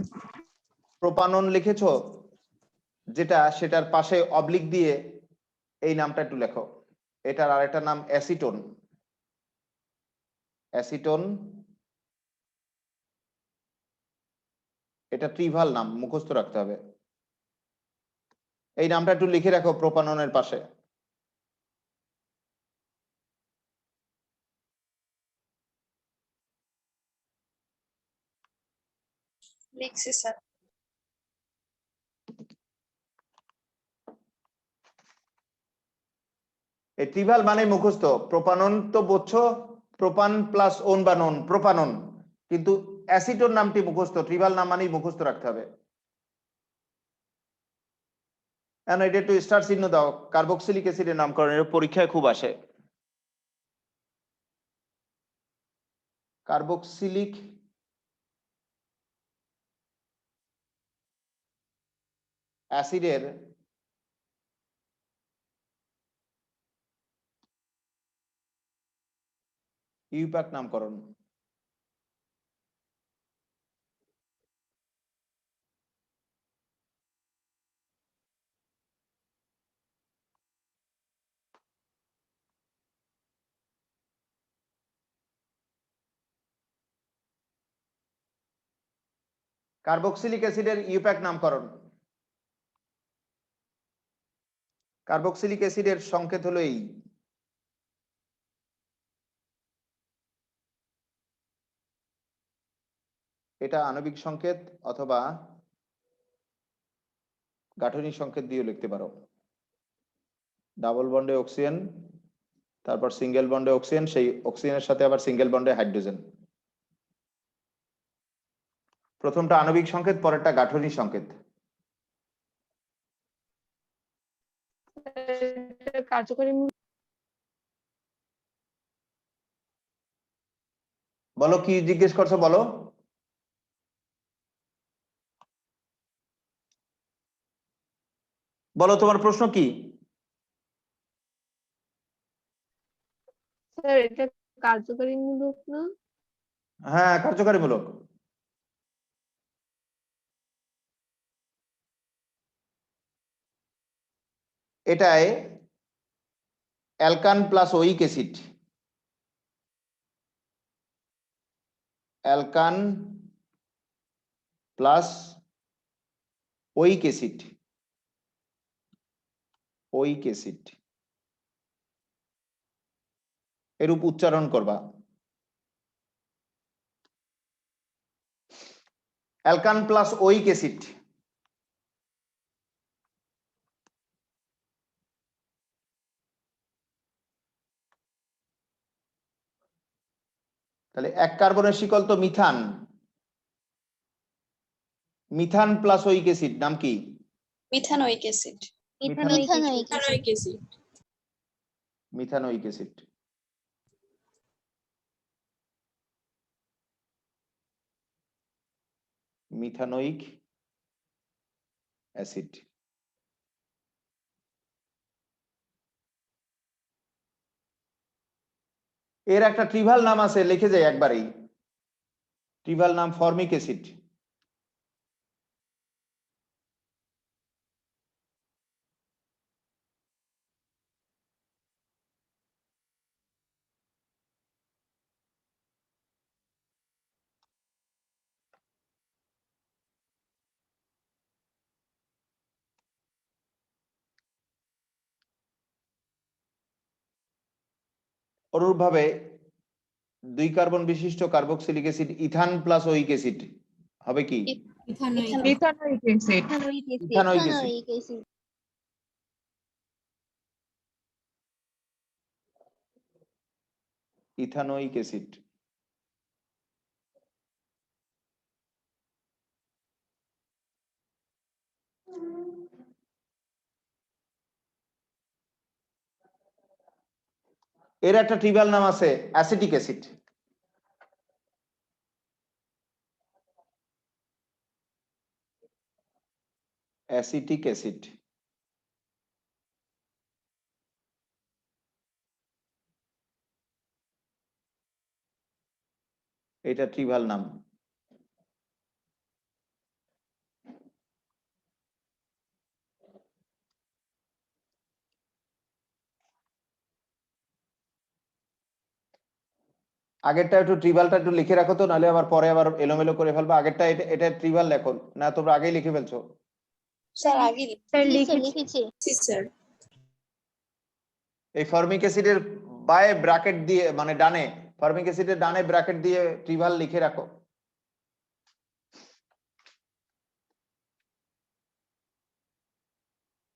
প্রোপানন লিখেছো যেটা, সেটার পাশে অবলিক দিয়ে এই নামটা একটু লেখো। এটার আরেকটা নাম অ্যাসিটোন। অ্যাসিটোন, এটা ট্রিভাল নাম, মুখস্থ রাখতে হবে। এই নামটা একটু লিখে রাখো প্রোপাননের পাশে। লিখছি স্যার। এই ট্রিভাল মানে মুখস্থ। প্রোপানন তো বুঝছো, প্রোপান প্লাস ওন বা নন, প্রোপানন। কিন্তু অ্যাসিটোন নামটি মুখস্থ, ট্রিভাল নাম মানেই মুখস্থ রাখতে হবে। এখন এটা একটু স্টার চিহ্ন দাও, কার্বক্সিলিক অ্যাসিডের নামকরণ, এর পরীক্ষায় খুব আসে। কার্বক্সিলিক অ্যাসিডের ইউপ্যাক নামকরণ। কার্বক্সিলিক অ্যাসিডের ইউপ্যাক নামকরণ। কার্বক্সিলিক অ্যাসিডের সংকেত হলো এই। এটা আণবিক সংকেত অথবা গাঠনিক সংকেত দিয়েও লিখতে পারো। ডাবল বন্ডে অক্সিজেন, তারপর সিঙ্গেল বন্ডে অক্সিজেন, সেই অক্সিজেনের সাথে আবার সিঙ্গেল বন্ডে হাইড্রোজেন। প্রথমটা আণবিক সংকেত, পরেরটা গাঠনিক সংকেত। এটা কার্যকরী মূলক। বলো কি জিজ্ঞেস করছো, বলো। বলো তোমার প্রশ্ন কি? স্যার এটা কার্যকরী মূলক না? হ্যাঁ, কার্যকারীমূলক। এটায় অ্যালকান plus oic acid, অ্যালকান plus oic acid, ওইক acid এরূপ উচ্চারণ করবা। অ্যালকান প্লাস ওইক অ্যাসিড, তাহলে এক কার্বনের শিকল তো methane, methane plus oic acid নাম কি? Methanoic acid. Methanoic methanoic acid. Methanoic acid. Methanoic acid. এর একটা ট্রিভাল নাম আছে, লিখে যাই একবারেই। ট্রিভাল নাম ফর্মিক অ্যাসিড। অনুরূপভাবে 2 কার্বন বিশিষ্ট carboxylic acid Ethan plus oic acid হবে কি? Ethanoic ethanoic acid. Ethanoic acid. Ethanoic acid. এর একটা ট্রিভাল নাম আছে অ্যাসিটিক অ্যাসিড। Acetic acid. এটা ট্রিভাল নাম। আগেরটা একটু ট্রিভালটা একটু লিখে রাখো তো, নাহলে আবার পরে আবার এলোমেলো করে ফেলবো। আগেরটা এটা ট্রিভাল লেখো না, তোমরা আগেই লিখে ফেলছো। স্যার আগে লিখেছি। স্যার। এই ফর্মিক অ্যাসিডের বায়ে ব্র্যাকেট দিয়ে, মানে ডানে, ফর্মিক অ্যাসিডের ডানে ব্র্যাকেট দিয়ে ট্রিভাল লিখে রাখো।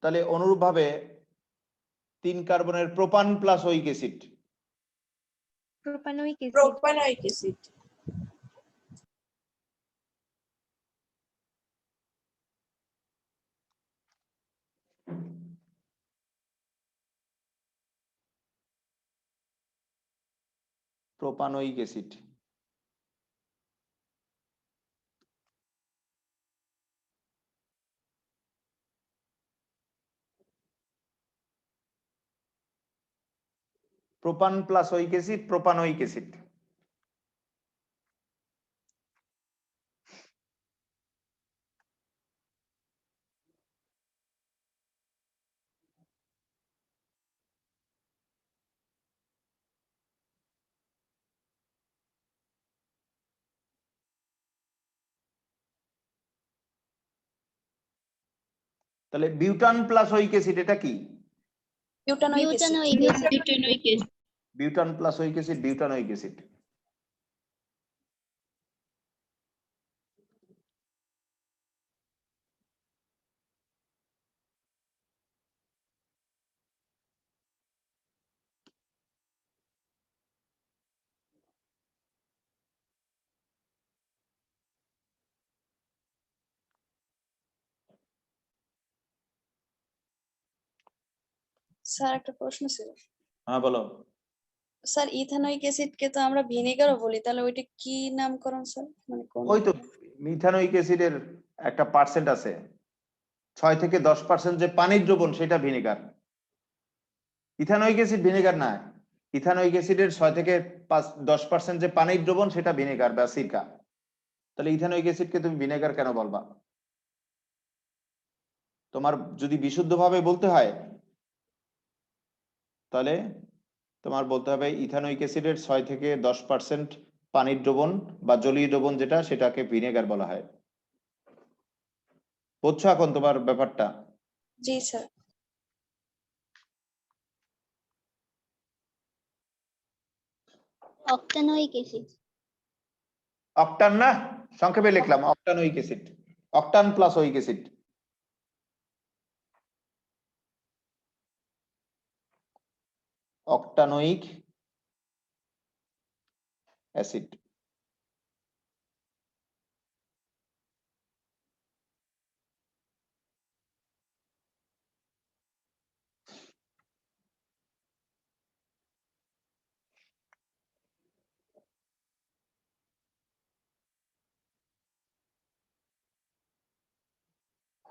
তাহলে অনুরূপভাবে 3 কার্বনের propane plus oic acid. Propanoic propanoic acid. Propanoic acid. Propane plus oic acid, propanoic acid. তাহলে বিউটান প্লাস ওইক অ্যাসিড এটা কি? Butanoic acid. Butane plus oic acid, butanoic acid. Sir একটা প্রশ্ন ছিল। হ্যাঁ বলো। স্যার ইথানোইক অ্যাসিড কে তো আমরা ভিনেগারও বলি, তাহলে ওইটা কি নামকরণ স্যার? মানে কোন? ওই তো মিথানোইক অ্যাসিডের একটা পার্সেন্ট আছে, 6 থেকে 10% যে পানির দ্রবণ সেটা ভিনেগার। ইথানোইক অ্যাসিড ভিনেগার না, ইথানোইক অ্যাসিডের 6 থেকে 10% যে পানির দ্রবণ সেটা ভিনেগার বা সিরকা। তাহলে ইথানোইক অ্যাসিডকে তুমি ভিনেগার কেন বলবা? তোমার যদি বিশুদ্ধভাবে বলতে হয় তাহলে তোমার বলতে হবে ইথানোইক অ্যাসিডের 6 থেকে 10% পানির দ্রবণ বা জলীয় দ্রবণ যেটা, সেটাকে ভিনেগার বলা হয়। বুঝছো এখন তোমার ব্যাপারটা? জি স্যার। অক্টানোয়িক অ্যাসিড। অক্টান না, সংক্ষেপে লিখলাম অক্টানোয়িক অ্যাসিড, অক্টান প্লাস ওয়িক অ্যাসিড। অক্টানোয়িক অ্যাসিড।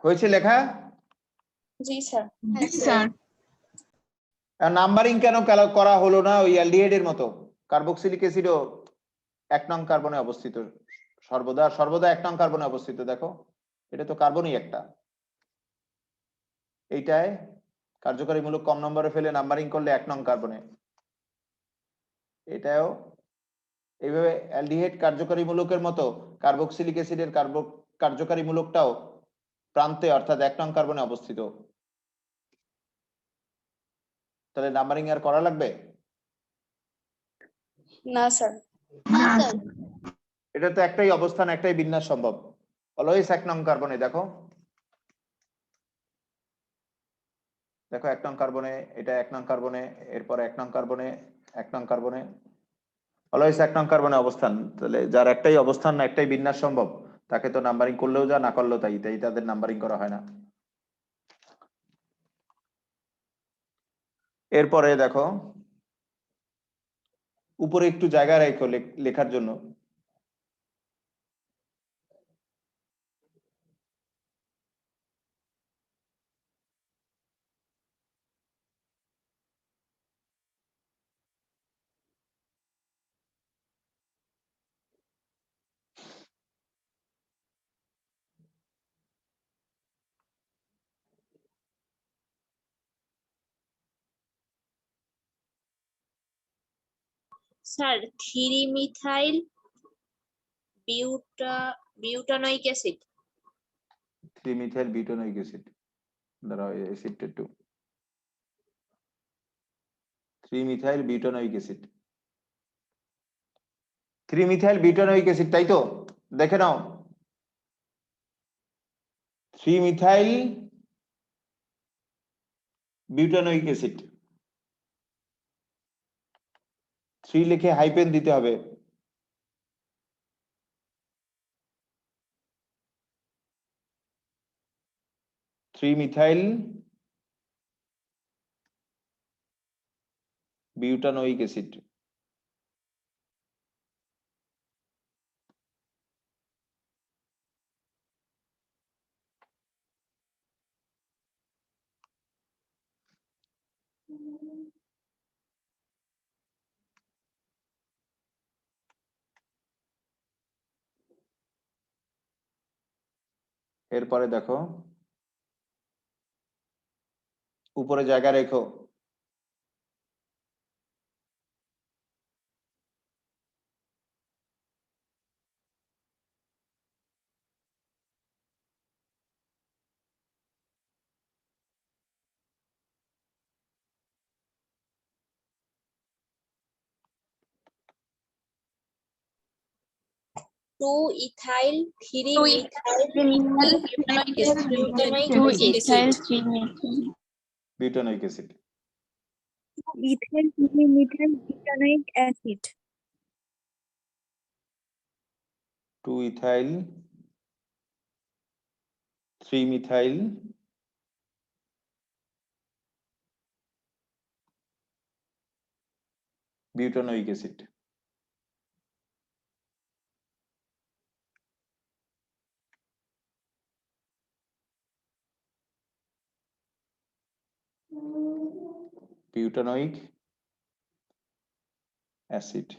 হয়েছে লেখা? জি স্যার। নাম্বারিং কেন করা হলো না ওই অ্যালডিহাইড এর মতো? কার্বক্সিলিক অ্যাসিডও 1 নং কার্বনে অবস্থিত, সর্বদা সর্বদা 1 নং কার্বনে অবস্থিত। দেখো এটা তো কার্বনই একটা, এইটায় কার্যকারী মূলক কম নম্বরে ফেলে নাম্বারিং করলে 1 নং কার্বনে। এটাও এইভাবে অ্যালডিহাইড কার্যকারী মূলকের মতো কার্বক্সিলিক অ্যাসিডের কার্যকারী মূলকটাও প্রান্তে অর্থাৎ 1 নং কার্বনে অবস্থিত। তাহলে নাম্বারিং আর করা লাগবে? না স্যার। এটা তো একটাই অবস্থান, একটাই বিন্যাস সম্ভব, অলওয়েজ 1 নং কার্বনে। দেখো দেখো 1 নং কার্বনে, এটা 1 নং কার্বনে, এরপর 1 নং কার্বনে, 1 নং কার্বনে, অলওয়েজ 1 নং কার্বনে অবস্থান। তাহলে যার একটাই অবস্থান, একটাই বিন্যাস সম্ভব, তাকে তো নাম্বারিং করলেও যা, না করলেও তাই, তাই তাদের নাম্বারিং করা হয় না। এরপরে দেখো উপরে একটু জায়গা রেখো লেখার জন্য। Sir 3 methyl butanoic acid. 3 methyl butanoic acid, দাঁড়াও অ্যাসিডটা একটু, 3 methyl butanoic acid, 3 methyl butanoic acid, তাই তো? দেখে নাও 3 মিথাইল বিউটানোয়িক অ্যাসিড, 3 লিখে হাইপেন দিতে হবে। Three methyl butanoic acid. এরপরে দেখো উপরে জায়গা রেখো, two ethyl 3 methyl butanoic acid. Butanoic acid. Ethane methyl butanoic acid. 2 ethyl 3 methyl butanoic acid. Butanoic acid.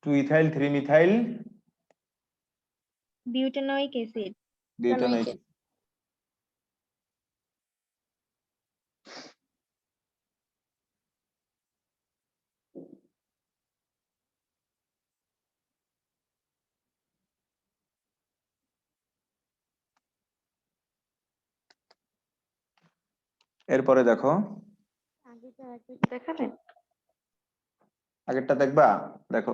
Two ethyl 3 methyl butanoic acid. Butanoic. এরপরে দেখো, দেখাবেন? আগেরটা দেখবা? দেখো,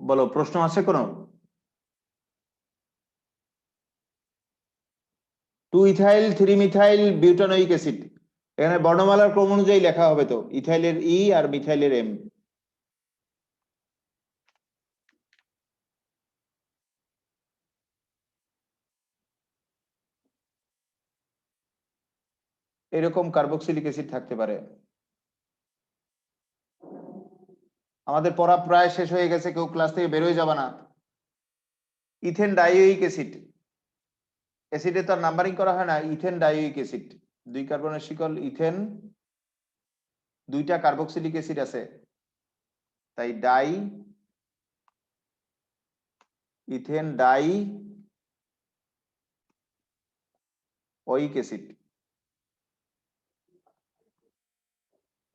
বলো, প্রশ্ন আছে কোনো? 2 ইথাইল 3 মিথাইল বিউটানোইক অ্যাসিড, এখানে বর্ণমালার ক্রম অনুযায়ী লেখা হবে তো, ইথাইলের ই আর মিথাইলের এম। এরকম কার্বক্সিলিক অ্যাসিড থাকতে পারে। আমাদের পড়া প্রায় শেষ হয়ে গেছে, কেউ ক্লাস থেকে বের হয়ে যাবে না। ইথেন ডাইওইক অ্যাসিড, অ্যাসিডে তো আর নাম্বারিং করা হয় না। ইথেন ডাইওইক অ্যাসিড, 2 কার্বনের শিকল ইথেন, 2টা কার্বক্সিলিক অ্যাসিড আছে, তাই die, ethane die ওইক acid.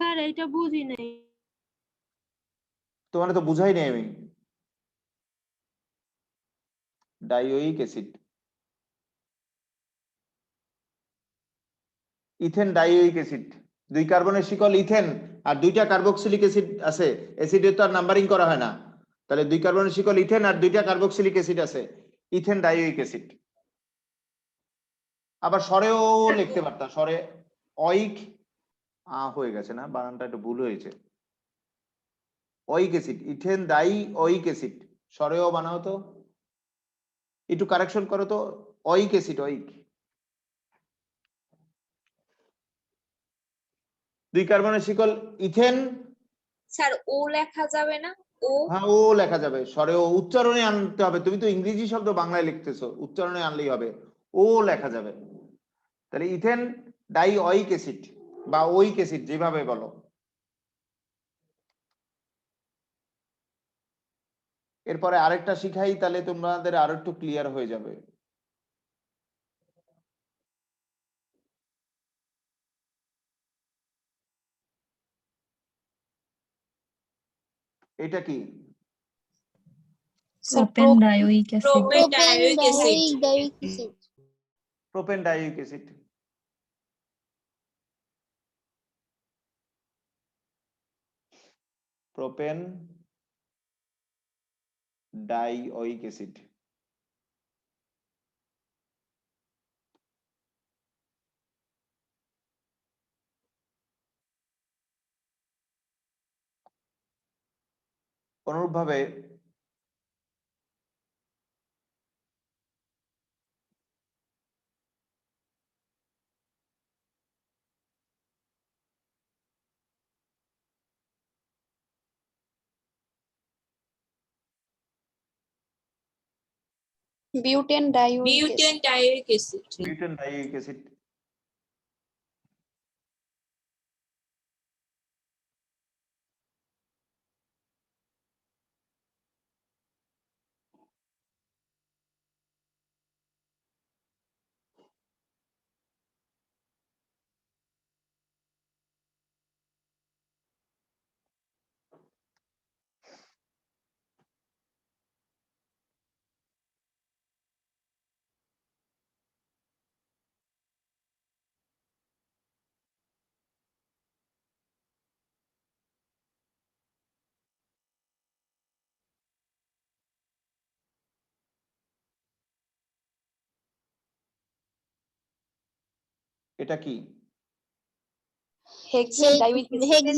Sir এটা বুঝি নাই। তোমার তো বুঝাই নেই আমি। ডাইওইক অ্যাসিড, ইথেন ডাইওইক অ্যাসিড, 2 কার্বনের শিকল ইথেন আর 2টা কার্বক্সিলিক অ্যাসিড আছে, অ্যাসিডে তো আর নাম্বারিং করা হয় না, তাহলে 2 কার্বনের শিকল ইথেন আর 2টা কার্বক্সিলিক অ্যাসিড আছে, ইথেন ডাইওইক অ্যাসিড। আবার স্বরেও লিখতে পারতাম, স্বরে অইক হয়ে গেছে না, বানানটা একটু ভুল হয়েছে। ওইক অ্যাসিড, ইথেন ডাই ওইক অ্যাসিড, স্বরেও বানাও তো, একটু কারেকশন করো তো, ওইক অ্যাসিড, ওইক। 2 কার্বনের শিকল ইথেন, স্যার ও লেখা যাবে না? ও হ্যাঁ ও লেখা যাবে, স্বরেও উচ্চারণে আনতে হবে, তুমি তো ইংরেজি শব্দ বাংলায় লিখতেছো, উচ্চারণে আনলেই হবে, ও লেখা যাবে। তাহলে ইথেন ডাই ওইক অ্যাসিড বা ওইক অ্যাসিড যেভাবে বলো। এরপরে আরেকটা শিখাই, তাহলে তোমাদের আরো একটু ক্লিয়ার হয়ে যাবে। এটা কি? Propane dioic acid. Propane dioic acid. Propane dioic acid. অনুরূপভাবে butane dioic acid. Butane dioic acid. এটা কি? Hexane dioic acid.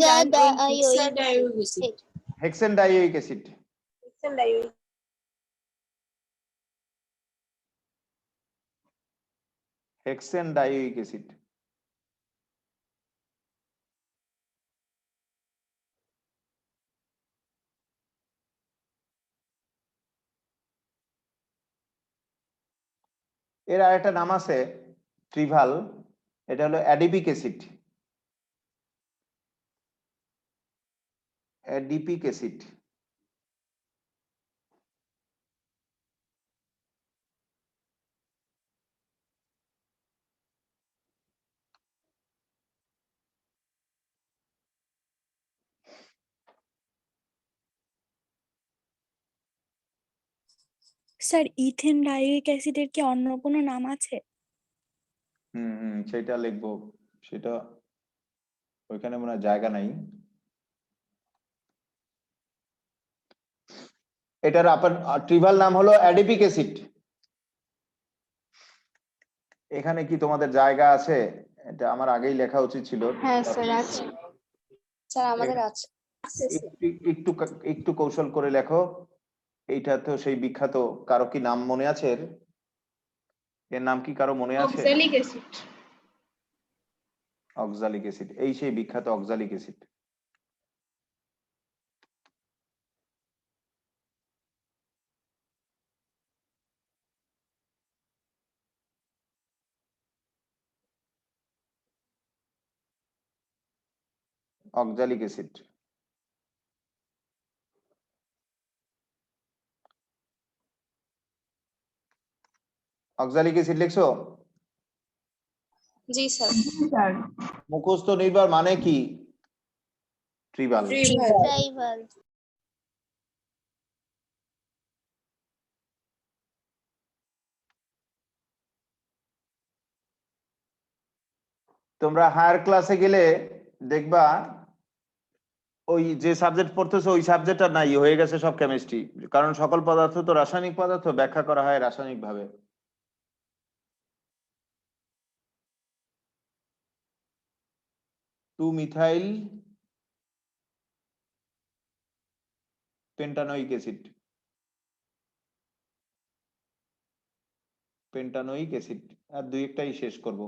Hexane dioic acid. Hexane dioic acid. এর আরেকটা নাম আছে ট্রিভাল, এটা হলো adipic acid. Adipic acid. Sir ethane dioic অ্যাসিডের কি অন্য কোনো নাম আছে? সেটা লিখবো, সেটা ওইখানে মনে হয় জায়গা নাই। এটার ট্রিভাল নাম হলো অ্যাডিপিক অ্যাসিড। এখানে কি তোমাদের জায়গা আছে? এটা আমার আগেই লেখা উচিত ছিল। হ্যাঁ স্যার আছে, স্যার আমাদের আছে। একটু একটু কৌশল করে লেখো। এইটা তো সেই বিখ্যাত, কারো কি নাম মনে আছে? এর নাম কি কারো মনে আছে? Oxalic acid. অক্সালিক অ্যাসিড, এই সেই বিখ্যাত oxalic acid. Oxalic acid. Oxalic acid লিখছো? জি স্যার। মুখস্থ নির্ভর মানে কি? ট্রিভাল। ট্রাইভাল। তোমরা হায়ার ক্লাসে গেলে দেখবা ওই যে সাবজেক্ট পড়তেছো ওই সাবজেক্টটা নাই, হয়ে গেছে সব কেমিস্ট্রি। কারণ সকল পদার্থ তো রাসায়নিক পদার্থ, ব্যাখ্যা করা হয় রাসায়নিক ভাবে। Two methyl pentanoic acid, pentanoic acid, আর দুই একটাই শেষ করব।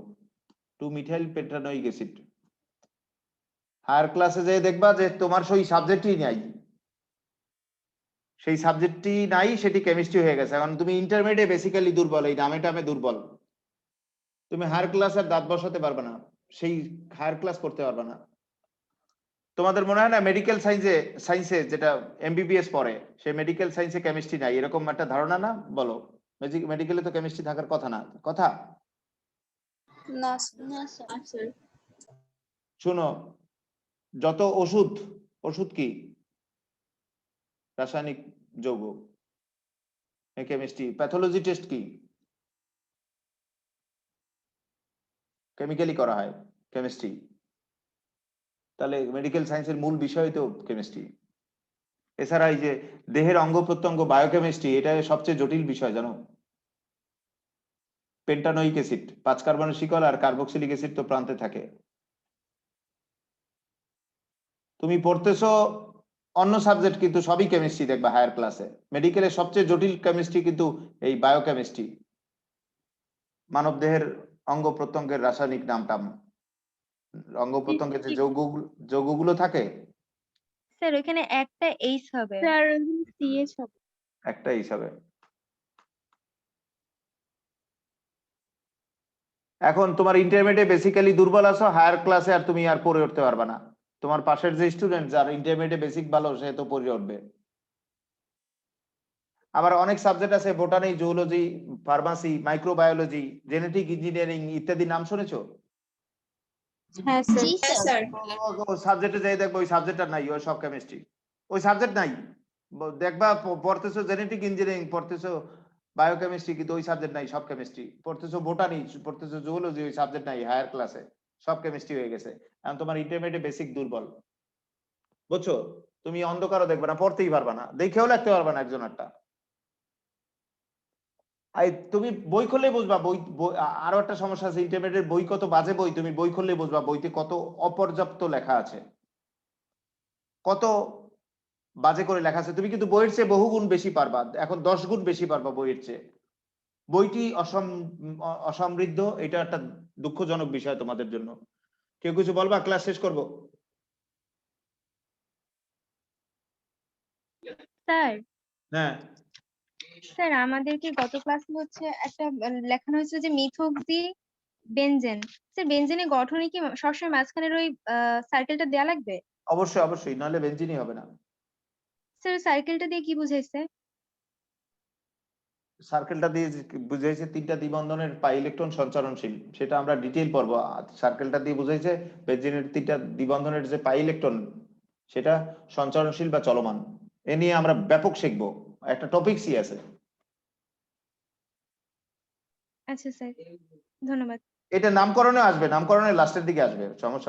Two methyl pentanoic acid. Higher ক্লাসে যেয়ে দেখবা যে তোমার সেই সাবজেক্টই নাই, সেই সাবজেক্টটি নাই, সেটি কেমিস্ট্রি হয়ে গেছে। কারণ তুমি ইন্টারমিডিয়েট বেসিক্যালি দুর্বল, এই নামে টামে দুর্বল। তুমি হায়ার ক্লাসের দাঁত বসাতে পারবে না, সেই হায়ার ক্লাস করতে পারবে না। তোমাদের মনে হয় না মেডিকেল সায়েন্সে যেটা এমবিবিএস পড়ে, সেই মেডিকেল সায়েন্সে কেমিস্ট্রি নাই, এরকম একটা ধারণা না? বলো, মেডিকেলে তো কেমিস্ট্রি থাকার কথা না? কথা না স্যার। শুনো, যত ওষুধ, ওষুধ কি রাসায়নিক যৌগ, কেমিস্ট্রি। প্যাথোলজি টেস্ট কি কেমিক্যালি করা হয়, কেমিস্ট্রি। তাহলে মেডিকেল সায়েন্সের মূল বিষয় তো কেমিস্ট্রি। এছাড়া এই যে দেহের অঙ্গ প্রত্যঙ্গ, বায়োকেমিস্ট্রি, এটা সবচেয়ে জটিল বিষয় জানো। পেন্টানোইক অ্যাসিড 5 কার্বনের শিকল, আর কার্বক্সিলিক অ্যাসিড তো প্রান্তে থাকে। তুমি পড়তেছো অন্য সাবজেক্ট কিন্তু সবই কেমিস্ট্রি দেখবা হায়ার ক্লাসে। মেডিকেলের সবচেয়ে জটিল কেমিস্ট্রি কিন্তু এই বায়োকেমিস্ট্রি, মানব দেহের অঙ্গ প্রত্যঙ্গের রাসায়নিক নামটাম, অঙ্গ প্রত্যঙ্গের যে যৌগগুলো থাকে। স্যার ওখানে একটা এইচ হবে। স্যার সিএস হবে। একটা হিসাবে। এখন তোমার ইন্টারমিডিয়েট বেসিক্যালি দুর্বল আছো, হায়ার ক্লাসে আর তুমি আর পড়ে উঠতে পারবে না। তোমার পাশের যে স্টুডেন্ট যার ইন্টারমিডিয়েট বেসিক ভালো, সে তো পড়ে উঠবে। আবার অনেক সাবজেক্ট আছে, botany, zoology, pharmacy, microbiology, genetic engineering ইত্যাদি, নাম শুনেছো? হ্যাঁ জি স্যার। সাবজেক্টে যাই দেখবো ওই সাবজেক্টটা নাই, ওই সব কেমিস্ট্রি, ওই সাবজেক্ট নাই। দেখবা পড়তেছো জেনেটিক ইঞ্জিনিয়ারিং, পড়তেছো বায়োকেমিস্ট্রি, কিন্তু ওই সাবজেক্ট নাই, সব কেমিস্ট্রি। পড়তেছো বোটানি, পড়তেছো জুওলজি, ওই সাবজেক্ট নাই হায়ার ক্লাসে, সব কেমিস্ট্রি হয়ে গেছে। এখন তোমার ইন্টারমিডিয়েট বেসিক দুর্বল, বুঝছো? তুমি অন্ধকারও দেখবে না, পড়তেই পারবে না, দেখেও লিখতে পারবে না একজন একটা। তুমি বই খুললেই বুঝবা, আরো একটা সমস্যা আছে, ইন্টারমিডিয়েট বই কত বাজে বই, তুমি বই খুললেই বুঝবা বইতে কত অপর্যাপ্ত লেখা আছে, কত বাজে করে লেখা আছে। তুমি কিন্তু বইয়ের চেয়ে বহুগুণ বেশি পারবা, এখন 10 গুণ বেশি পারবা বইয়ের চেয়ে। বইটি অসমৃদ্ধ, এটা একটা দুঃখজনক বিষয় তোমাদের জন্য। কেউ কিছু বলবা? ক্লাস শেষ করব। স্যার, হ্যাঁ, স্যার আমাদেরকে গত ক্লাসে হচ্ছে একটা লেখানো হয়েছিল যে মিথক্সি বেনজেন। স্যার বেনজেনের গঠনে কি সবসময় মাঝখানের ওই সার্কেলটা দেয়া লাগবে? অবশ্যই অবশ্যই, নাহলে বেঞ্জিনই হবে না। স্যার সার্কেলটা দিয়ে কি বুঝাইছে? সার্কেলটা দিয়ে বুঝাইছে 3টা দ্বিবন্ধনের পাই ইলেকট্রন সঞ্চারণশীল, সেটা আমরা ডিটেইল পড়বো। সার্কেলটা দিয়ে বুঝাইছে বেঞ্জিনের 3টা দ্বিবন্ধনের যে পাই ইলেকট্রন, সেটা সঞ্চারণশীল বা চলমান। এ নিয়ে আমরা ব্যাপক শিখবো, একটা টপিকসই আছে। আচ্ছা স্যার, ধন্যবাদ। এটা নামকরণে আসবে, নামকরণের লাস্টের দিকে আসবে, সমস্যা